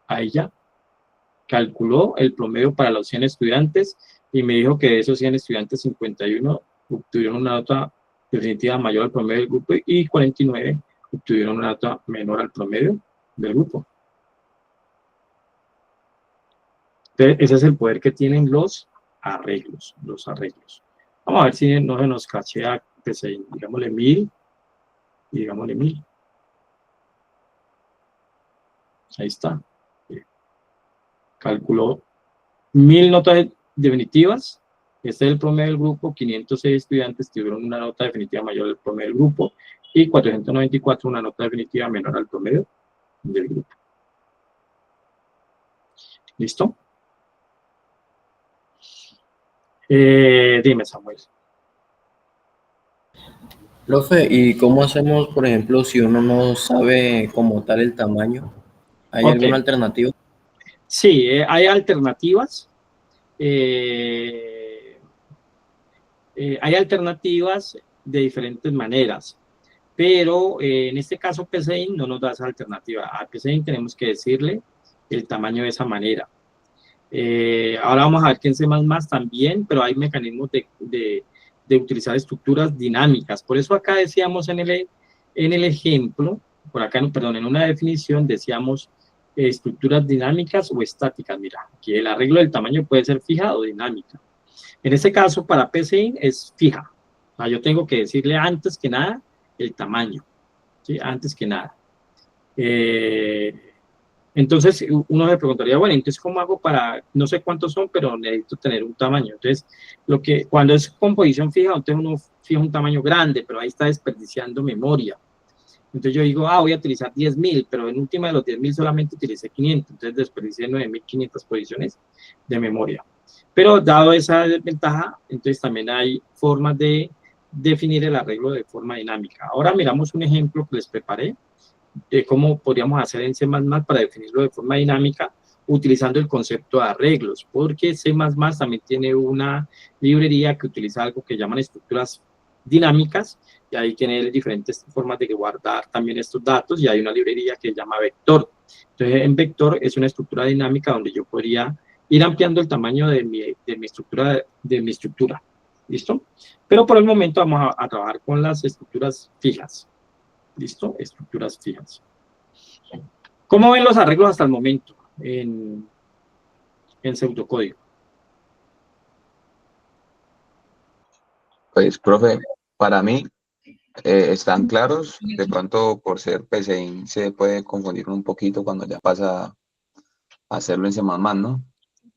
[SPEAKER 1] ahí ya calculó el promedio para los 100 estudiantes y me dijo que de esos 100 estudiantes, 51 obtuvieron una nota definitiva mayor al promedio del grupo y 49 obtuvieron una nota menor al promedio del grupo. Entonces, ese es el poder que tienen los arreglos. Vamos a ver si no se nos cachea, digámosle 1000 y digámosle 1000. Ahí está. Calculó 1000 notas definitivas. Este es el promedio del grupo. 506 estudiantes tuvieron una nota definitiva mayor al promedio del grupo y 494 una nota definitiva menor al promedio del grupo. ¿Listo? Dime, Samuel.
[SPEAKER 5] Profe, ¿y cómo hacemos, por ejemplo, si uno no sabe como tal el tamaño? ¿Hay
[SPEAKER 1] Ok.
[SPEAKER 5] alguna alternativa?
[SPEAKER 1] Sí, hay alternativas. Hay alternativas de diferentes maneras, pero en este caso PCI no nos da esa alternativa. A PCI tenemos que decirle el tamaño de esa manera. Ahora vamos a ver que en C++ también, pero hay mecanismos de utilizar estructuras dinámicas. Por eso acá decíamos en el ejemplo, por acá, perdón, en una definición decíamos estructuras dinámicas o estáticas. Mira, aquí el arreglo del tamaño puede ser fija o dinámica. En este caso, para PCI es fija. O sea, yo tengo que decirle antes que nada el tamaño, ¿sí? Antes que nada. Entonces, uno se preguntaría, bueno, entonces, ¿cómo hago para, no sé cuántos son, pero necesito tener un tamaño? Entonces, cuando es composición fija, entonces uno fija un tamaño grande, pero ahí está desperdiciando memoria. Entonces yo digo, voy a utilizar 10.000, pero en última de los 10.000 solamente utilicé 500, entonces desperdicié 9.500 posiciones de memoria. Pero dado esa desventaja, entonces también hay formas de definir el arreglo de forma dinámica. Ahora miramos un ejemplo que les preparé de cómo podríamos hacer en C++ para definirlo de forma dinámica utilizando el concepto de arreglos, porque C++ también tiene una librería que utiliza algo que llaman estructuras dinámicas, y ahí tiene diferentes formas de guardar también estos datos, y hay una librería que se llama vector. Entonces, en vector es una estructura dinámica donde yo podría ir ampliando el tamaño de mi estructura, ¿listo? Pero por el momento vamos a trabajar con las estructuras fijas. ¿Listo? Estructuras fijas. ¿Cómo ven los arreglos hasta el momento en pseudocódigo?
[SPEAKER 2] Pues, profe, para mí están claros. De pronto, por ser PCI, se puede confundir un poquito cuando ya pasa a hacerlo en C++, ¿no?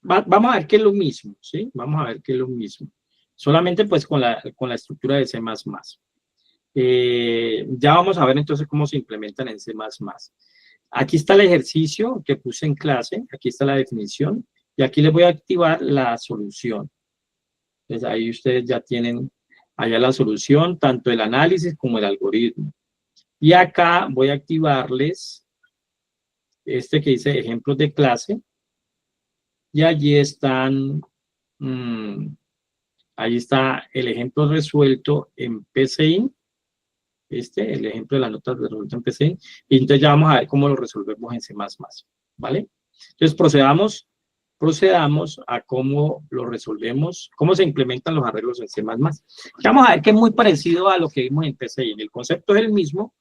[SPEAKER 1] Vamos a ver qué es lo mismo, ¿sí? Vamos a ver qué es lo mismo. Solamente pues con la estructura de C++. Ya vamos a ver entonces cómo se implementan en C++. Aquí está el ejercicio que puse en clase, aquí está la definición, y aquí les voy a activar la solución. Entonces ahí ustedes ya tienen allá la solución, tanto el análisis como el algoritmo. Y acá voy a activarles este que dice ejemplos de clase, y allí están, ahí está el ejemplo resuelto en PCI, el ejemplo de las notas de resuelto en PCI, y entonces ya vamos a ver cómo lo resolvemos en C++, ¿vale? Entonces procedamos a cómo lo resolvemos, cómo se implementan los arreglos en C++. Vamos a ver que es muy parecido a lo que vimos en PCI, el concepto es el mismo,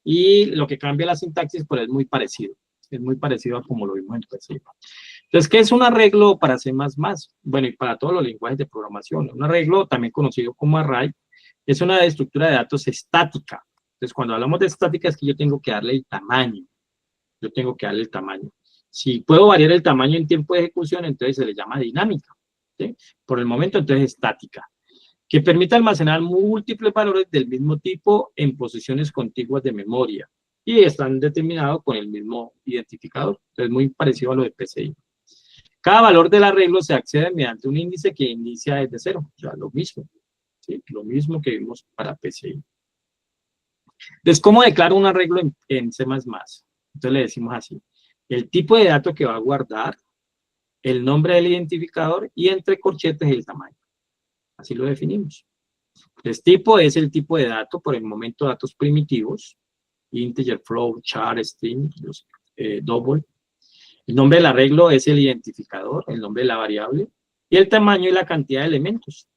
[SPEAKER 1] y lo que cambia la sintaxis, pues es muy parecido a como lo vimos en PCI. Entonces, ¿qué es un arreglo para C++? Bueno, y para todos los lenguajes de programación. Un arreglo, también conocido como array, es una estructura de datos estática. Entonces, cuando hablamos de estática es que yo tengo que darle el tamaño. Yo tengo que darle el tamaño. Si puedo variar el tamaño en tiempo de ejecución, entonces se le llama dinámica, ¿sí? Por el momento, entonces, estática. Que permite almacenar múltiples valores del mismo tipo en posiciones contiguas de memoria. Y están determinados con el mismo identificador. Entonces, muy parecido a lo de PCI. Cada valor del arreglo se accede mediante un índice que inicia desde cero. O sea, lo mismo. ¿Sí? Lo mismo que vimos para PCI. Entonces, ¿cómo declaro un arreglo en C++? Entonces le decimos así. El tipo de dato que va a guardar, el nombre del identificador y entre corchetes el tamaño. Así lo definimos. Entonces, tipo es el tipo de dato, por el momento datos primitivos, integer, float, char, string, double. El nombre del arreglo es el identificador, el nombre de la variable, y el tamaño y la cantidad de elementos.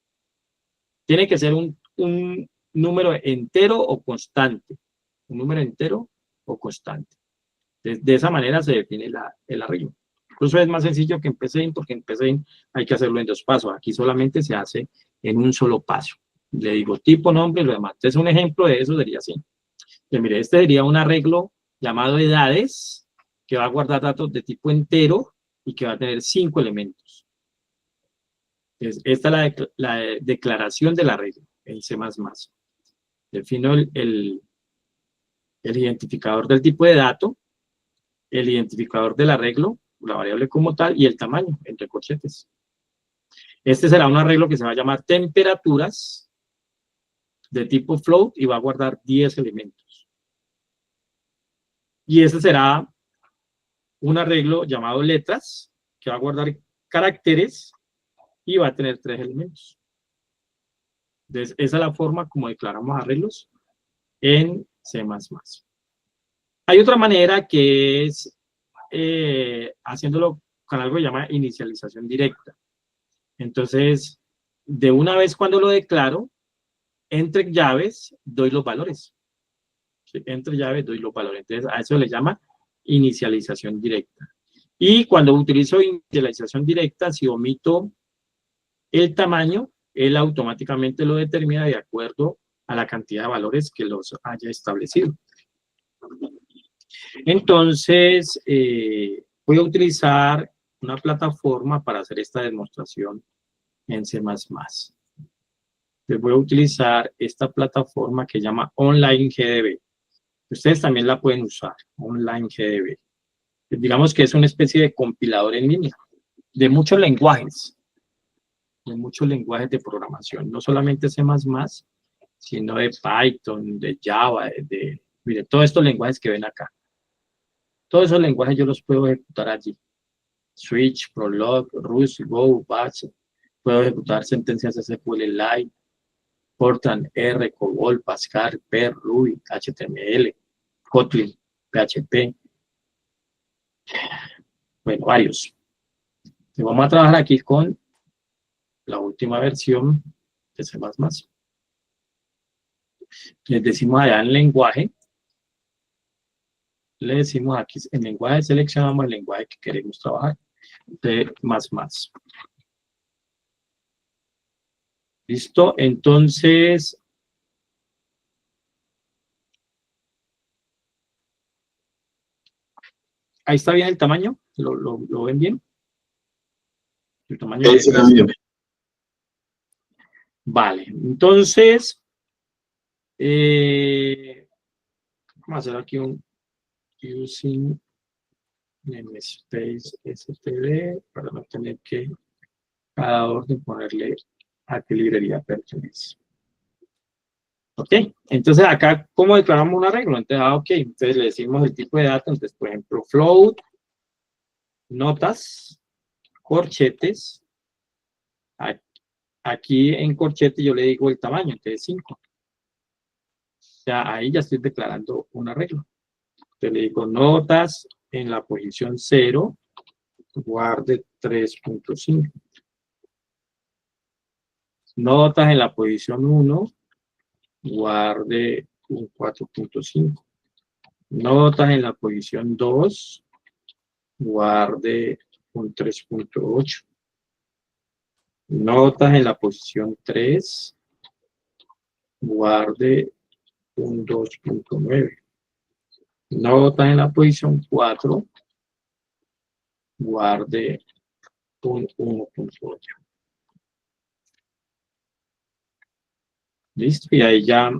[SPEAKER 1] Tiene que ser un número entero o constante. Un número entero o constante. De esa manera se define el arreglo. Incluso es más sencillo que en PCI, porque en PCI hay que hacerlo en dos pasos. Aquí solamente se hace en un solo paso. Le digo tipo, nombre y lo demás. Entonces, un ejemplo de eso sería así. Que mire, este sería un arreglo llamado edades, que va a guardar datos de tipo entero y que va a tener 5 elementos. Entonces, esta es la declaración del arreglo en C++. Defino el identificador del tipo de dato, el identificador del arreglo, la variable como tal, y el tamaño, entre corchetes. Este será un arreglo que se va a llamar temperaturas de tipo float y va a guardar 10 elementos. Y este será un arreglo llamado letras, que va a guardar caracteres y va a tener 3 elementos. Entonces, esa es la forma como declaramos arreglos en C++. Hay otra manera que es haciéndolo con algo que se llama inicialización directa. Entonces, de una vez cuando lo declaro, entre llaves doy los valores. ¿Sí? Entre llaves doy los valores. Entonces, a eso le llama inicialización directa. Y cuando utilizo inicialización directa, si omito el tamaño, él automáticamente lo determina de acuerdo a la cantidad de valores que los haya establecido. Entonces, voy a utilizar una plataforma para hacer esta demostración en C++. Les voy a utilizar esta plataforma que se llama OnlineGDB. Ustedes también la pueden usar, OnlineGDB. Digamos que es una especie de compilador en línea de muchos lenguajes de programación, no solamente C++, sino de Python, de Java, de todos estos lenguajes que ven acá. Todos esos lenguajes yo los puedo ejecutar allí. Switch, Prolog, Rust, Go, Bash. Puedo ejecutar sentencias SQLite, Fortran, R, COBOL, Pascal, Perl, Ruby, HTML, Kotlin, PHP. Bueno, varios. Entonces, vamos a trabajar aquí con la última versión de C++. Les decimos allá en lenguaje. Le decimos aquí en lenguaje, seleccionamos el lenguaje que queremos trabajar. De más. ¿Listo? Entonces, ahí está bien el tamaño. ¿Lo ven bien? El tamaño de Vale, entonces, vamos a hacer aquí un using namespace std para no tener que cada orden ponerle a qué librería pertenece. Ok, entonces acá, ¿cómo declaramos un arreglo? Entonces, ok, entonces le decimos el tipo de datos, entonces, por ejemplo, float, notas, corchetes. Aquí en corchete yo le digo el tamaño, entonces 5. O sea, ahí ya estoy declarando un arreglo. Entonces le digo notas en la posición 0, guarde 3.5. Notas en la posición 1, guarde un 4.5. Notas en la posición 2, guarde un 3.8. Notas en la posición 3, guarde un 2.9. Notas en la posición 4, guarde un 1.8. Listo, y ahí ya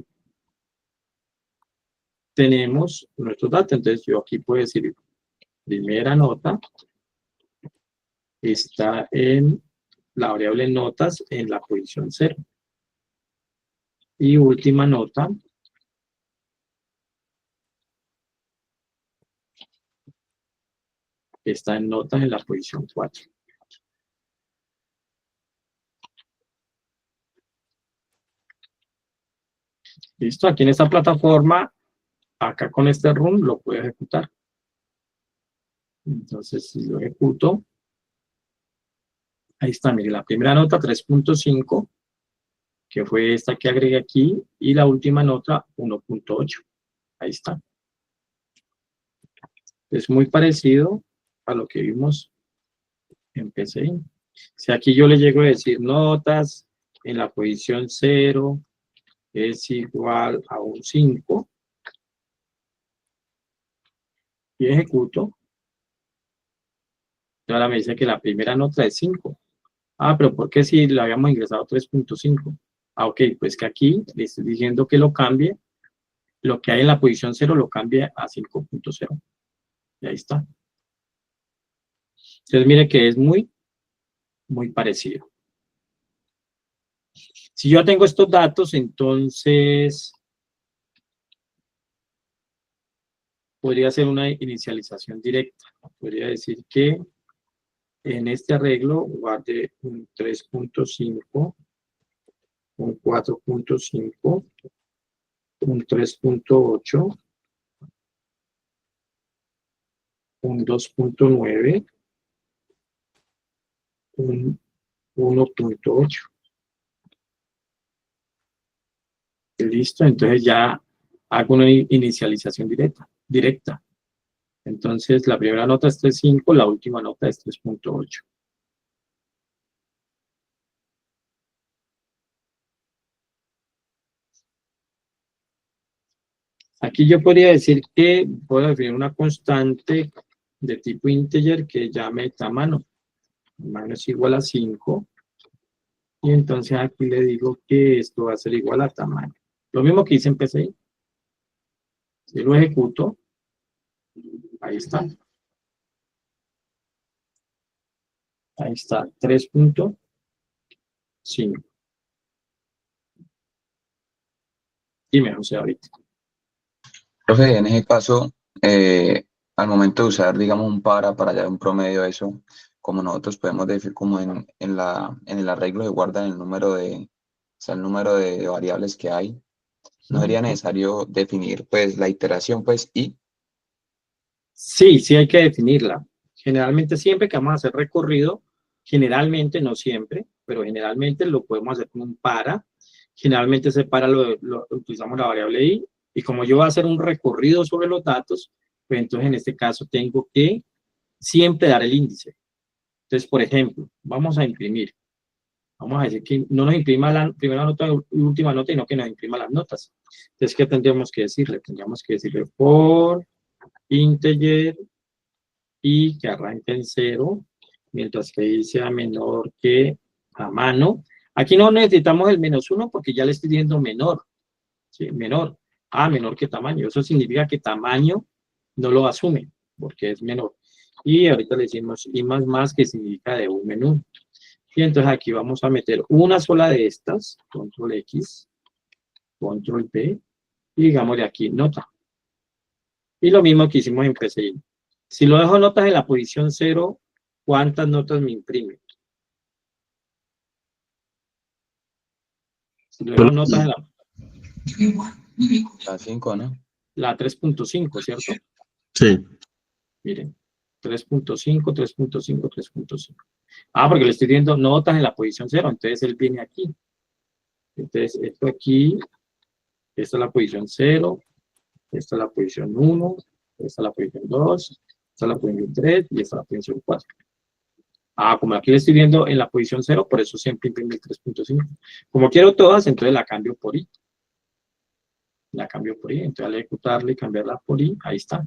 [SPEAKER 1] tenemos nuestros datos. Entonces yo aquí puedo decir, primera nota está en la variable notas en la posición 0. Y última nota está en notas en la posición 4. Listo, aquí en esta plataforma, acá con este run lo puedo ejecutar. Entonces, si lo ejecuto, ahí está, mire, la primera nota 3.5, que fue esta que agregué aquí, y la última nota 1.8. Ahí está. Es muy parecido a lo que vimos en PCI. Si aquí yo le llego a decir notas en la posición 0 es igual a un 5 y ejecuto, Ahora me dice que la primera nota es 5. Ah, pero ¿por qué si le habíamos ingresado 3.5? Ah, ok, pues que aquí le estoy diciendo que lo cambie, lo que hay en la posición 0 lo cambie a 5.0. Y ahí está. Entonces mire que es muy parecido. Si yo tengo estos datos, entonces podría hacer una inicialización directa. Podría decir que en este arreglo guarde un 3.5, un 4.5, un 3.8, un 2.9, un 1.8. Listo, entonces ya hago una inicialización directa. Entonces la primera nota es 3.5, la última nota es 3.8. Aquí yo podría decir que puedo definir una constante de tipo integer que llame tamaño. Tamaño es igual a 5. Y entonces aquí le digo que esto va a ser igual a tamaño. Lo mismo que hice en PCI. Si lo ejecuto, ahí está. Ahí está, 3.5. Dime, José, ahorita.
[SPEAKER 2] Profe, en ese caso, al momento de usar, digamos, un para hallar un promedio de eso, como nosotros podemos decir como en el arreglo se guarda el número o sea, el número de variables que hay, no sería necesario definir pues la iteración pues y.
[SPEAKER 1] Sí, sí hay que definirla. Generalmente siempre que vamos a hacer recorrido, generalmente, no siempre, pero generalmente lo podemos hacer con un para. Generalmente ese para lo utilizamos la variable i. Y como yo voy a hacer un recorrido sobre los datos, pues entonces en este caso tengo que siempre dar el índice. Entonces, por ejemplo, vamos a imprimir. Vamos a decir que no nos imprima la primera nota y última nota, sino que nos imprima las notas. Entonces, ¿qué tendríamos que decirle? Tendríamos que decirle for integer y que arranque en 0, mientras que y sea menor que a mano. Aquí no necesitamos el -1 porque ya le estoy diciendo menor. ¿Sí? Menor. Ah, menor que tamaño. Eso significa que tamaño no lo asume porque es menor. Y ahorita le decimos i más que significa de un menú. Y entonces aquí vamos a meter una sola de estas, control X, control P, y digámosle aquí nota. Y lo mismo que hicimos en PCI. Si lo dejo notas en la posición 0, ¿cuántas notas me imprime? Si lo dejo notas en
[SPEAKER 2] La 5, ¿no?
[SPEAKER 1] la 3.5, ¿cierto?
[SPEAKER 3] Sí.
[SPEAKER 1] Miren, 3.5, 3.5, 3.5. Ah, porque le estoy viendo notas en la posición 0, entonces él viene aquí. Entonces, esto aquí, esta es la posición 0, esta es la posición 1, esta es la posición 2, esta es la posición 3 y esta es la posición 4. Ah, como aquí le estoy viendo en la posición 0, por eso siempre imprime el 3.5. Como quiero todas, entonces la cambio por i. La cambio por i, entonces al ejecutarla y cambiarla por i, ahí está.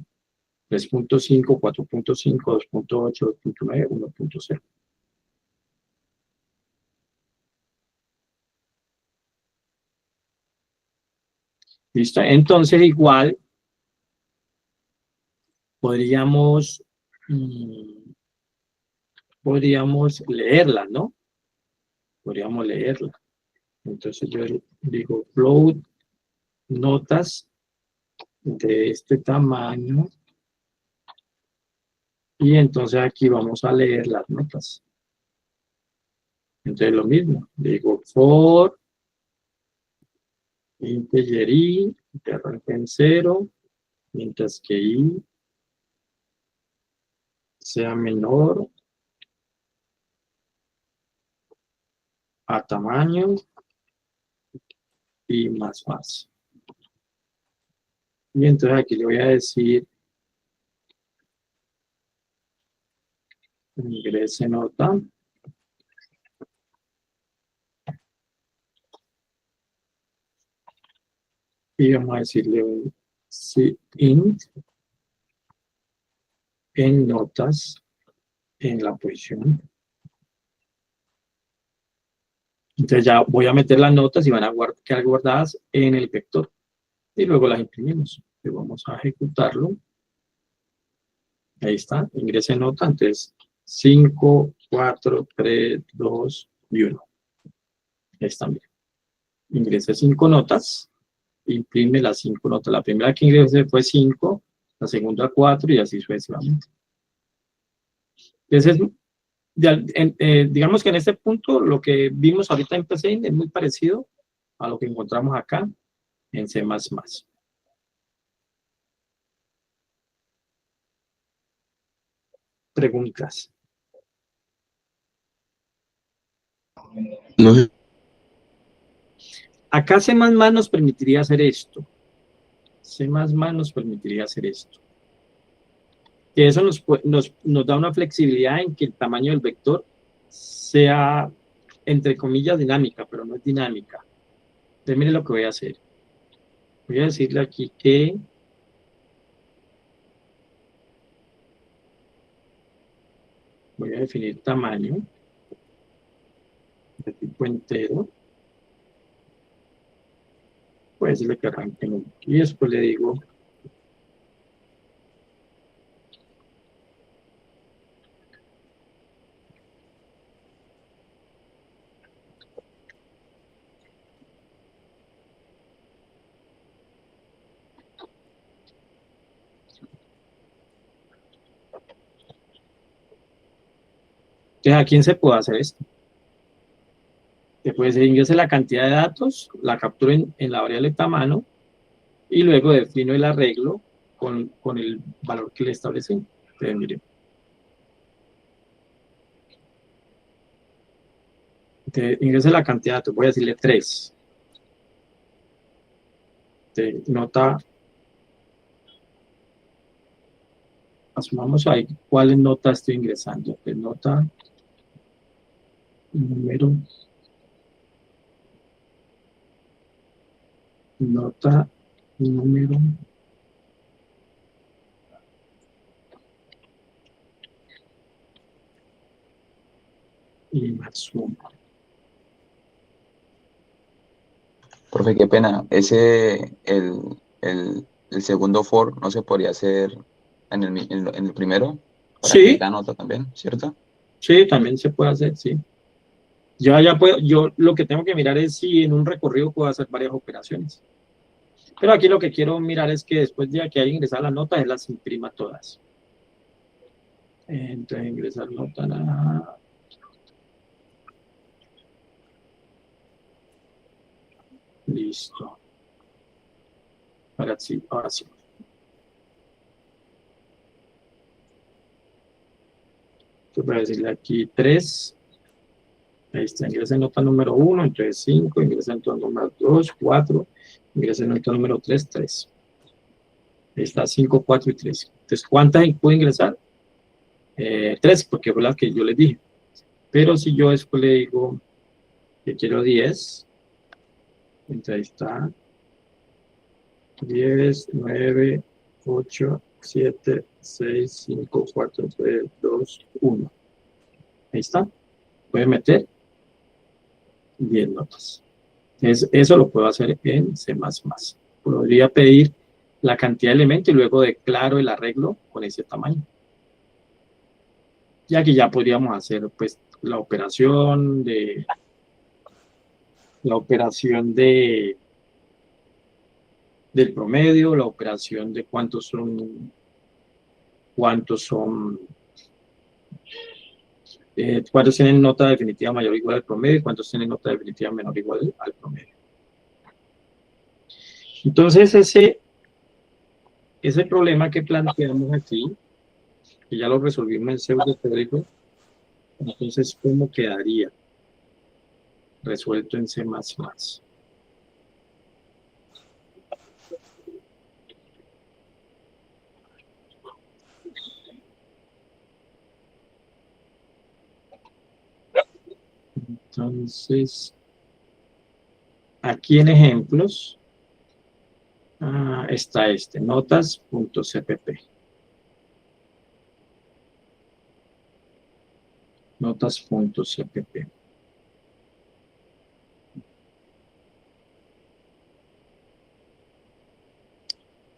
[SPEAKER 1] 3.5, 4.5, 2.8, 2.9, 1.0. ¿Listo? Entonces igual podríamos leerla, ¿no? Podríamos leerla. Entonces yo digo float notas de este tamaño y entonces aquí vamos a leer las notas. Entonces lo mismo, digo for integer i, que arranca en 0, mientras que i sea menor a tamaño y más. Y entonces aquí le voy a decir ingrese nota. Y vamos a decirle un int en notas en la posición. Entonces ya voy a meter las notas y van a quedar guardadas en el vector. Y luego las imprimimos. Y vamos a ejecutarlo. Ahí está, ingrese nota. Entonces 5, 4, 3, 2 y 1. Ahí está, mira. Ingrese 5 notas. Imprime las 5 notas. La primera que ingresé fue 5, la segunda 4 y así sucesivamente. Entonces, digamos que en este punto lo que vimos ahorita en PCInt es muy parecido a lo que encontramos acá en C++. Preguntas.
[SPEAKER 3] No sé.
[SPEAKER 1] Acá C++ nos permitiría hacer esto. C++ nos permitiría hacer esto. Que eso nos da una flexibilidad en que el tamaño del vector sea, entre comillas, dinámica, pero no es dinámica. Entonces, mire lo que voy a hacer. Voy a decirle aquí que voy a definir tamaño de tipo entero. Voy a decirle que arranque en 1. Y después le digo entonces, ¿a quién se puede hacer esto? Después se ingrese la cantidad de datos, la captura en la variable tamaño y luego defino el arreglo con el valor que le establecí. Entonces, mire. Entonces, ingrese la cantidad de datos, voy a decirle 3. Entonces, nota, asumamos ahí cuáles notas estoy ingresando. Entonces, nota, número, nota, número, y más suma.
[SPEAKER 2] Profe, qué pena. El segundo for no se podría hacer en el primero para añadir
[SPEAKER 1] Sí,
[SPEAKER 2] la nota también, ¿cierto?
[SPEAKER 1] sí, también se puede hacer, sí. Yo lo que tengo que mirar es si en un recorrido puedo hacer varias operaciones. Pero aquí lo que quiero mirar es que después de que haya ingresado las notas, él las imprima todas. Entonces, ingresar nota, listo. Ahora sí, ahora sí. Entonces voy a decirle aquí 3. Ahí está, ingresa nota número 1, entonces 5, ingresa nota número 2, 4, ingresa nota número 3, 3. Ahí está 5, 4 y 3. Entonces, ¿cuántas puedo ingresar? 3, porque fue la que yo les dije. Pero si yo después le digo que quiero 10, entonces ahí está 10, 9, 8, 7, 6, 5, 4, 3, 2, 1. Ahí está. Voy a meter 10 notas. Eso lo puedo hacer en C++. Podría pedir la cantidad de elementos y luego declaro el arreglo con ese tamaño. Ya que ya podríamos hacer pues la operación del promedio, la operación de cuántos son cuántos tienen nota definitiva mayor o igual al promedio y cuántos tienen nota definitiva menor o igual al promedio. Entonces ese problema que planteamos aquí, que ya lo resolvimos en pseudo teórico, entonces ¿cómo quedaría resuelto en C++? Entonces, aquí en ejemplos está notas.cpp. Notas.cpp.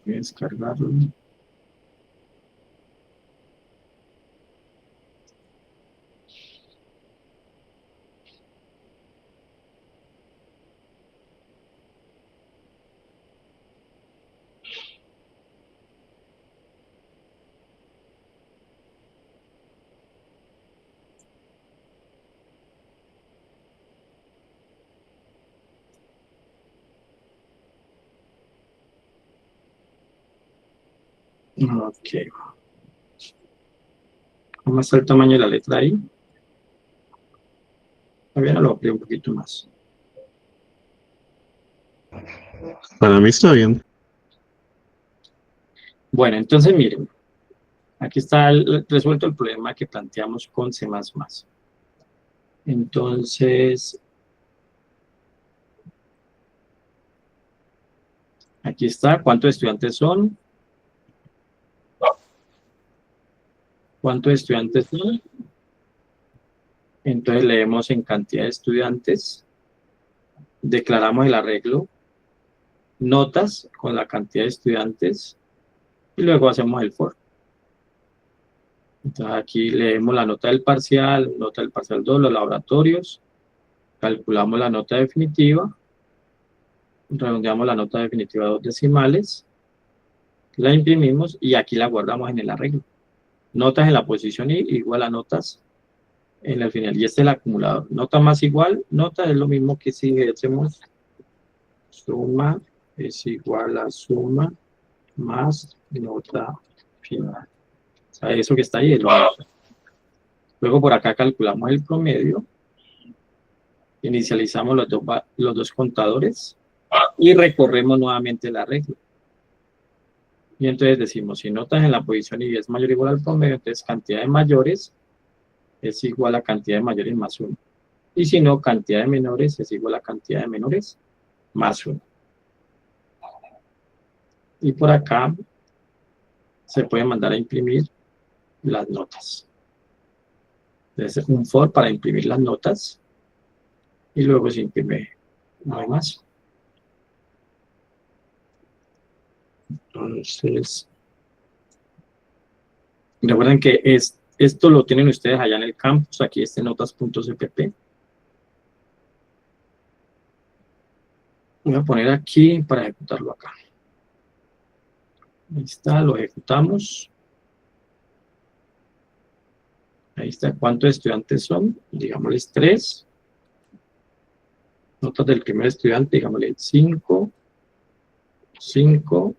[SPEAKER 1] Voy a descargarlo. Ok. ¿Cómo está el tamaño de la letra ahí? Todavía no lo amplío un poquito más.
[SPEAKER 3] Para mí está bien.
[SPEAKER 1] Bueno, entonces miren, aquí está resuelto el problema que planteamos con C++. Entonces, aquí está, ¿cuántos estudiantes son? ¿Cuántos estudiantes son? Entonces leemos en cantidad de estudiantes, declaramos el arreglo, notas con la cantidad de estudiantes y luego hacemos el for. Entonces aquí leemos la nota del parcial 2, los laboratorios, calculamos la nota definitiva, redondeamos la nota definitiva a 2 decimales, la imprimimos y aquí la guardamos en el arreglo. Notas en la posición I igual a notas en el final. Y este es el acumulador. Nota más igual, nota es lo mismo que si hacemos suma es igual a suma más nota final. O sea, eso que está ahí es lo mismo. Luego por acá calculamos el promedio, inicializamos los dos contadores y recorremos nuevamente el arreglo. Y entonces decimos, si notas en la posición y es mayor o igual al promedio, entonces cantidad de mayores es igual a cantidad de mayores más 1. Y si no, cantidad de menores es igual a cantidad de menores más 1. Y por acá se puede mandar a imprimir las notas. Entonces, un for para imprimir las notas y luego se imprime, no hay más. Entonces, recuerden que esto lo tienen ustedes allá en el campus, aquí notas.cpp. Voy a poner aquí para ejecutarlo acá. Ahí está, lo ejecutamos. Ahí está, ¿cuántos estudiantes son? Digámosles 3. Notas del primer estudiante, digámosle 5, 5.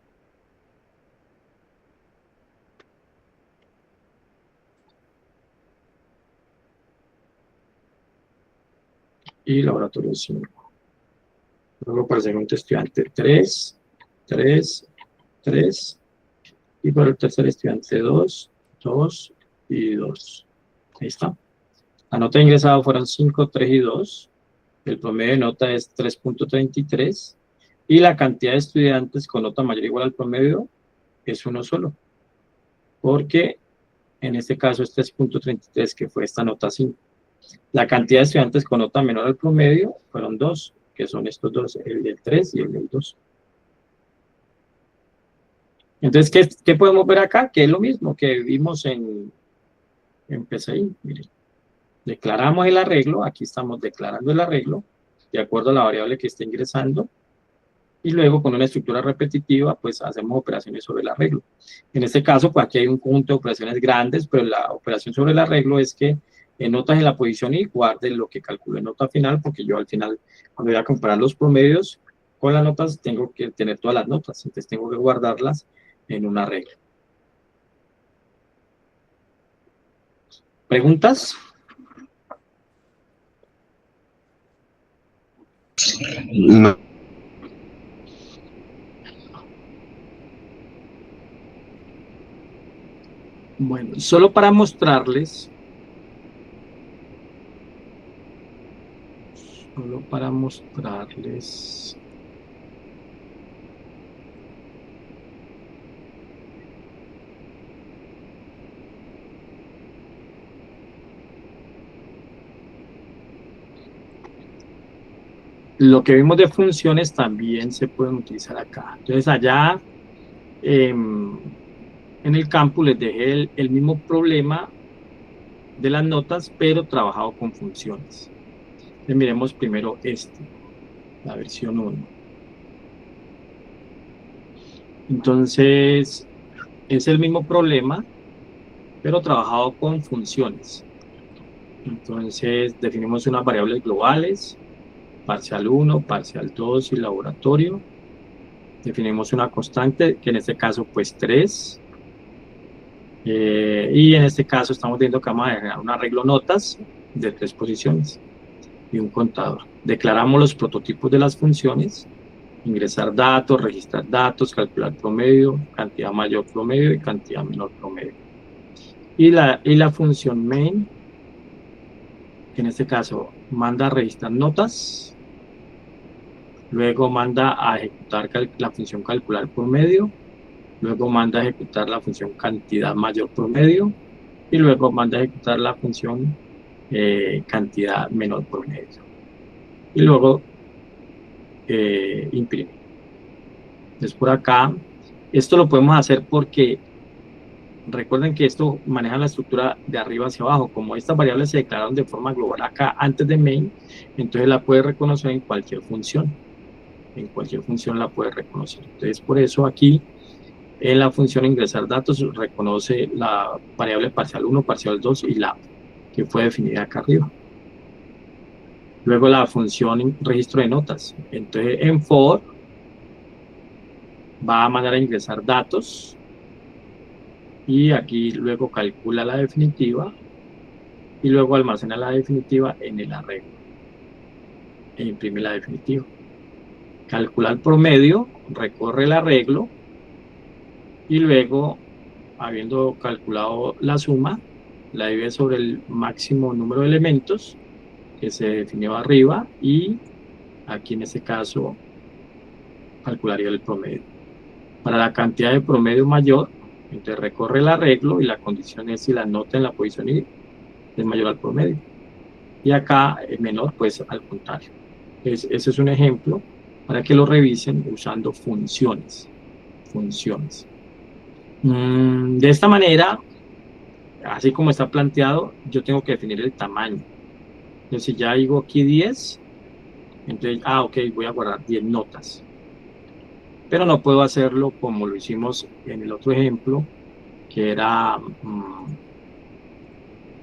[SPEAKER 1] Y laboratorio 5. Luego para el segundo estudiante 3, 3, 3. Y para el tercer estudiante 2, 2 y 2. Ahí está. La nota de ingresado fueron 5, 3 y 2. El promedio de nota es 3.33. Y la cantidad de estudiantes con nota mayor o igual al promedio es uno solo. Porque en este caso es 3.33, que fue esta nota 5. La cantidad de estudiantes con nota menor al promedio fueron 2, que son estos dos, el del 3 y el del 2. Entonces, ¿qué podemos ver acá? Que es lo mismo que vimos en PCI. Miren, declaramos el arreglo, aquí estamos declarando el arreglo, de acuerdo a la variable que está ingresando, y luego con una estructura repetitiva, pues hacemos operaciones sobre el arreglo. En este caso, pues aquí hay un conjunto de operaciones grandes, pero la operación sobre el arreglo es que en notas en la posición y guarde lo que calculo en nota final, porque yo al final, cuando voy a comparar los promedios con las notas, tengo que tener todas las notas, entonces tengo que guardarlas en un arreglo. ¿Preguntas?
[SPEAKER 3] No.
[SPEAKER 1] Bueno, solo para mostrarles, lo que vimos de funciones también se pueden utilizar acá. Entonces allá en el campus les dejé el mismo problema de las notas, pero trabajado con funciones. Entonces miremos primero la versión 1. Entonces es el mismo problema, pero trabajado con funciones. Entonces definimos unas variables globales, parcial 1, parcial 2 y laboratorio. Definimos una constante, que en este caso pues 3. Y en este caso estamos viendo que vamos a generar un arreglo notas de 3 posiciones y un contador. Declaramos los prototipos de las funciones, ingresar datos, registrar datos, calcular promedio, cantidad mayor promedio y cantidad menor promedio. Y la función main, que en este caso manda a registrar notas, luego manda a ejecutar la función calcular promedio, luego manda a ejecutar la función cantidad mayor promedio y luego manda a ejecutar la función cantidad menor promedio. Y luego imprime. Entonces por acá, esto lo podemos hacer porque recuerden que esto maneja la estructura de arriba hacia abajo. Como estas variables se declararon de forma global acá antes de main, entonces la puede reconocer en cualquier función. En cualquier función la puede reconocer. Entonces por eso aquí en la función ingresar datos reconoce la variable parcial 1, parcial 2 y la que fue definida acá arriba. Luego la función registro de notas. Entonces en for va a mandar a ingresar datos y aquí luego calcula la definitiva y luego almacena la definitiva en el arreglo e imprime la definitiva. Calcula el promedio, recorre el arreglo y luego, habiendo calculado la suma, la divide sobre el máximo número de elementos que se definió arriba y aquí en este caso calcularía el promedio. Para la cantidad de promedio mayor, entonces recorre el arreglo y la condición es si la nota en la posición I es mayor al promedio. Y acá es menor, pues al contrario. Entonces, ese es un ejemplo para que lo revisen usando funciones. De esta manera, así como está planteado, yo tengo que definir el tamaño. Entonces, si ya digo aquí 10, entonces, ok, voy a guardar 10 notas. Pero no puedo hacerlo como lo hicimos en el otro ejemplo, que era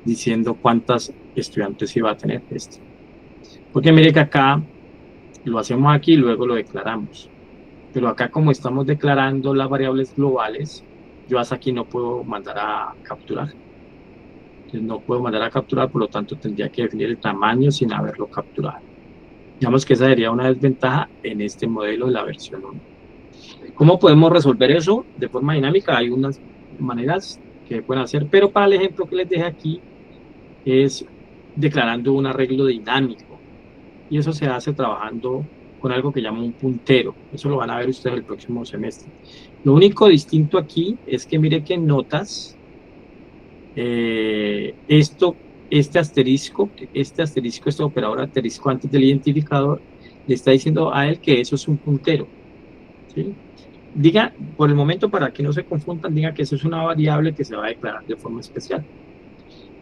[SPEAKER 1] diciendo cuántas estudiantes iba a tener este. Porque mire que acá lo hacemos aquí y luego lo declaramos. Pero acá como estamos declarando las variables globales, yo hasta aquí no puedo mandar a capturar. Entonces no puedo mandar a capturar, por lo tanto tendría que definir el tamaño sin haberlo capturado. Digamos que esa sería una desventaja en este modelo de la versión 1. ¿Cómo podemos resolver eso de forma dinámica? Hay unas maneras que pueden hacer, pero para el ejemplo que les dejé aquí es declarando un arreglo dinámico. Y eso se hace trabajando con algo que llama un puntero. Eso lo van a ver ustedes el próximo semestre. Lo único distinto aquí es que mire que en notas, este asterisco, este operador asterisco antes del identificador, le está diciendo a él que eso es un puntero. ¿Sí? Diga, por el momento, para que no se confundan, diga que eso es una variable que se va a declarar de forma especial.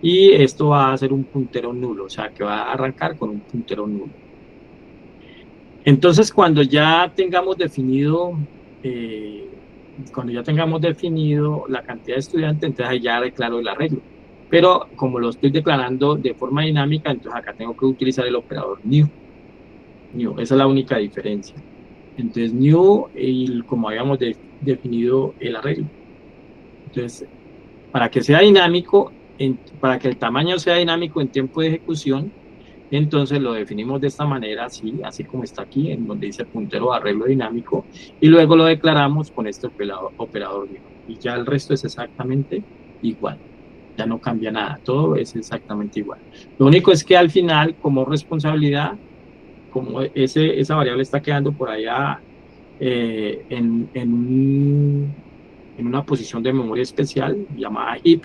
[SPEAKER 1] Y esto va a ser un puntero nulo, o sea, que va a arrancar con un puntero nulo. Entonces, cuando ya tengamos definido la cantidad de estudiantes, entonces ahí ya declaro el arreglo. Pero como lo estoy declarando de forma dinámica, entonces acá tengo que utilizar el operador new. Esa es la única diferencia. Entonces new, y como habíamos definido el arreglo. Entonces, para que sea dinámico, para que el tamaño sea dinámico en tiempo de ejecución, entonces lo definimos de esta manera, así como está aquí, en donde dice puntero arreglo dinámico, y luego lo declaramos con este operador new. Y ya el resto es exactamente igual. Ya no cambia nada, todo es exactamente igual. Lo único es que al final, como responsabilidad, como esa variable está quedando por allá en una posición de memoria especial llamada heap,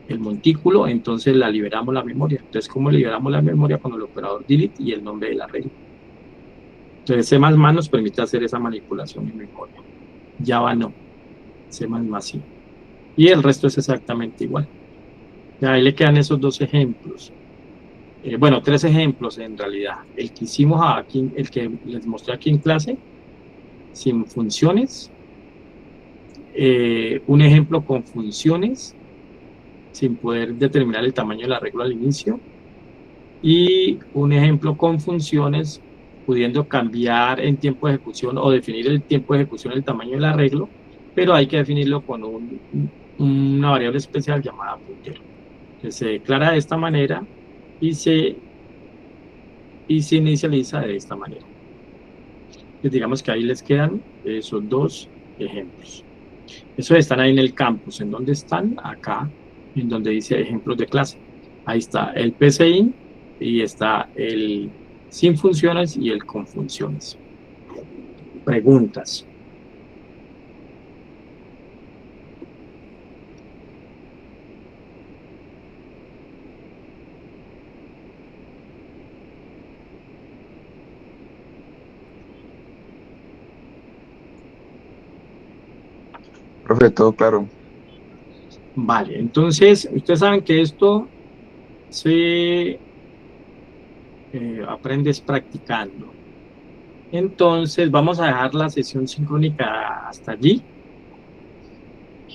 [SPEAKER 1] el montículo, entonces la liberamos la memoria. Entonces, ¿cómo liberamos la memoria? Con el operador delete y el nombre del arreglo. Entonces, C++ nos permite hacer esa manipulación en memoria. Java no, C++ sí. Y el resto es exactamente igual. Ya ahí le quedan esos dos ejemplos. Bueno, 3 ejemplos en realidad. El que hicimos aquí, el que les mostré aquí en clase, sin funciones. Un ejemplo con funciones, sin poder determinar el tamaño del arreglo al inicio. Y un ejemplo con funciones, pudiendo cambiar en tiempo de ejecución o definir el tiempo de ejecución, el tamaño del arreglo, pero hay que definirlo con una variable especial llamada puntero, que se declara de esta manera y se inicializa de esta manera. Entonces, digamos que ahí les quedan esos dos ejemplos. Esos están ahí en el campus. ¿En dónde están? Acá, en donde dice ejemplos de clase. Ahí está el PCI y está el sin funciones y el con funciones. Preguntas.
[SPEAKER 2] Profe, todo claro.
[SPEAKER 1] Vale, entonces, ustedes saben que esto se aprendes practicando. Entonces, vamos a dejar la sesión sincrónica hasta allí.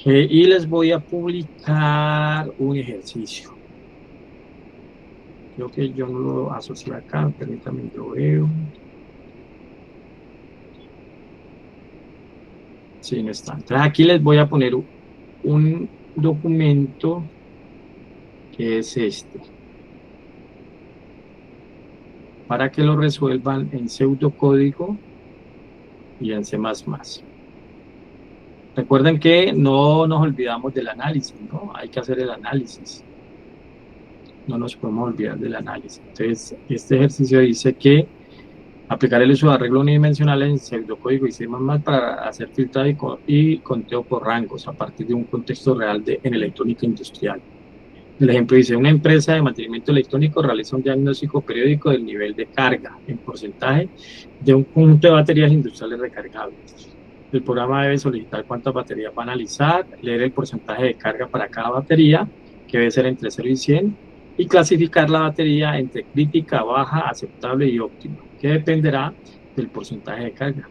[SPEAKER 1] Y les voy a publicar un ejercicio. Creo que yo no lo asocié acá, permítanme, yo veo. Sí, no está. Entonces, aquí les voy a poner un documento que es este, para que lo resuelvan en pseudocódigo y en C++. Recuerden que no nos olvidamos del análisis, ¿no? Hay que hacer el análisis. No nos podemos olvidar del análisis. Entonces, este ejercicio dice que aplicar el uso de arreglos unidimensionales en pseudocódigo y C++ para hacer filtrado y conteo por rangos a partir de un contexto real en electrónica industrial. El ejemplo dice, una empresa de mantenimiento electrónico realiza un diagnóstico periódico del nivel de carga en porcentaje de un conjunto de baterías industriales recargables. El programa debe solicitar cuántas baterías va a analizar, leer el porcentaje de carga para cada batería, que debe ser entre 0 y 100, y clasificar la batería entre crítica, baja, aceptable y óptima, que dependerá del porcentaje de carga.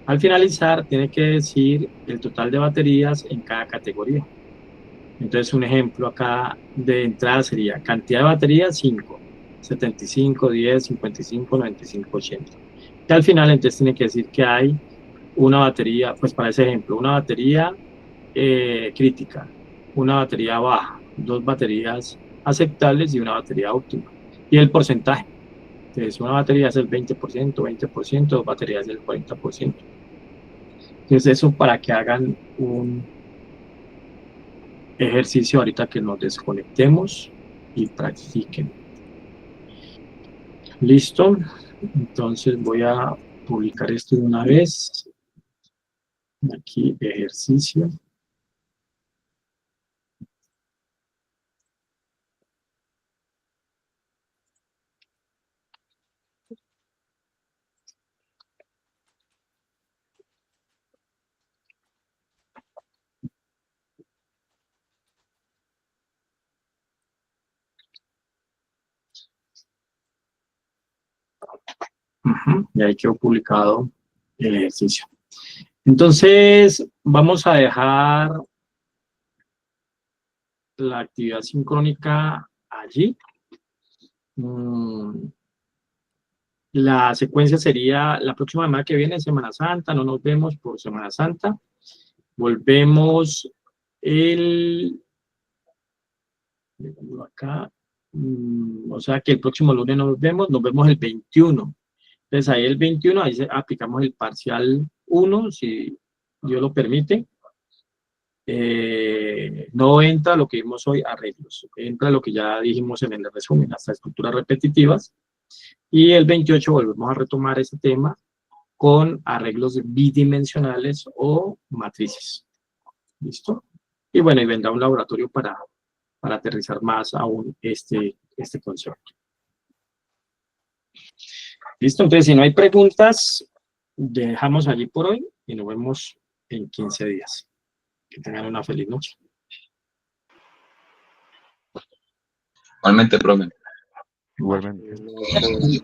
[SPEAKER 1] Al finalizar, tiene que decir el total de baterías en cada categoría. Entonces, un ejemplo acá de entrada sería cantidad de baterías 5, 75, 10, 55, 95, 80. Y al final, entonces, tiene que decir que hay una batería, pues para ese ejemplo, una batería crítica, una batería baja, 2 baterías aceptables y una batería óptima. Y el porcentaje. Entonces, una batería es el 20%, 20%, 2 baterías del 40%. Entonces, eso para que hagan un ejercicio ahorita que nos desconectemos y practiquen. ¿Listo? Entonces voy a publicar esto de una vez. Aquí, ejercicio. Y ahí quedó publicado el ejercicio. Entonces, vamos a dejar la actividad sincrónica allí. La secuencia sería la próxima semana que viene, Semana Santa. No nos vemos por Semana Santa. Volvemos acá. O sea que el próximo lunes nos vemos el 21. Entonces ahí el 21, ahí aplicamos el parcial 1, si Dios lo permite. No entra lo que vimos hoy, arreglos. Entra lo que ya dijimos en el resumen, hasta estructuras repetitivas. Y el 28 volvemos a retomar ese tema con arreglos bidimensionales o matrices. ¿Listo? Y bueno, y vendrá un laboratorio para para aterrizar más aún este concepto. Listo, entonces si no hay preguntas, dejamos allí por hoy y nos vemos en 15 días. Que tengan una feliz noche.
[SPEAKER 2] Igualmente, profe.
[SPEAKER 6] Igualmente.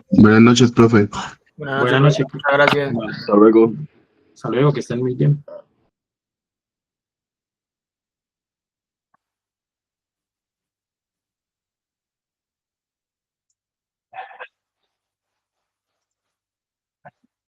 [SPEAKER 3] Buenas noches, profe.
[SPEAKER 1] Buenas noches.
[SPEAKER 7] Muchas gracias.
[SPEAKER 1] Bueno,
[SPEAKER 8] Hasta luego.
[SPEAKER 1] hasta luego, que estén muy bien.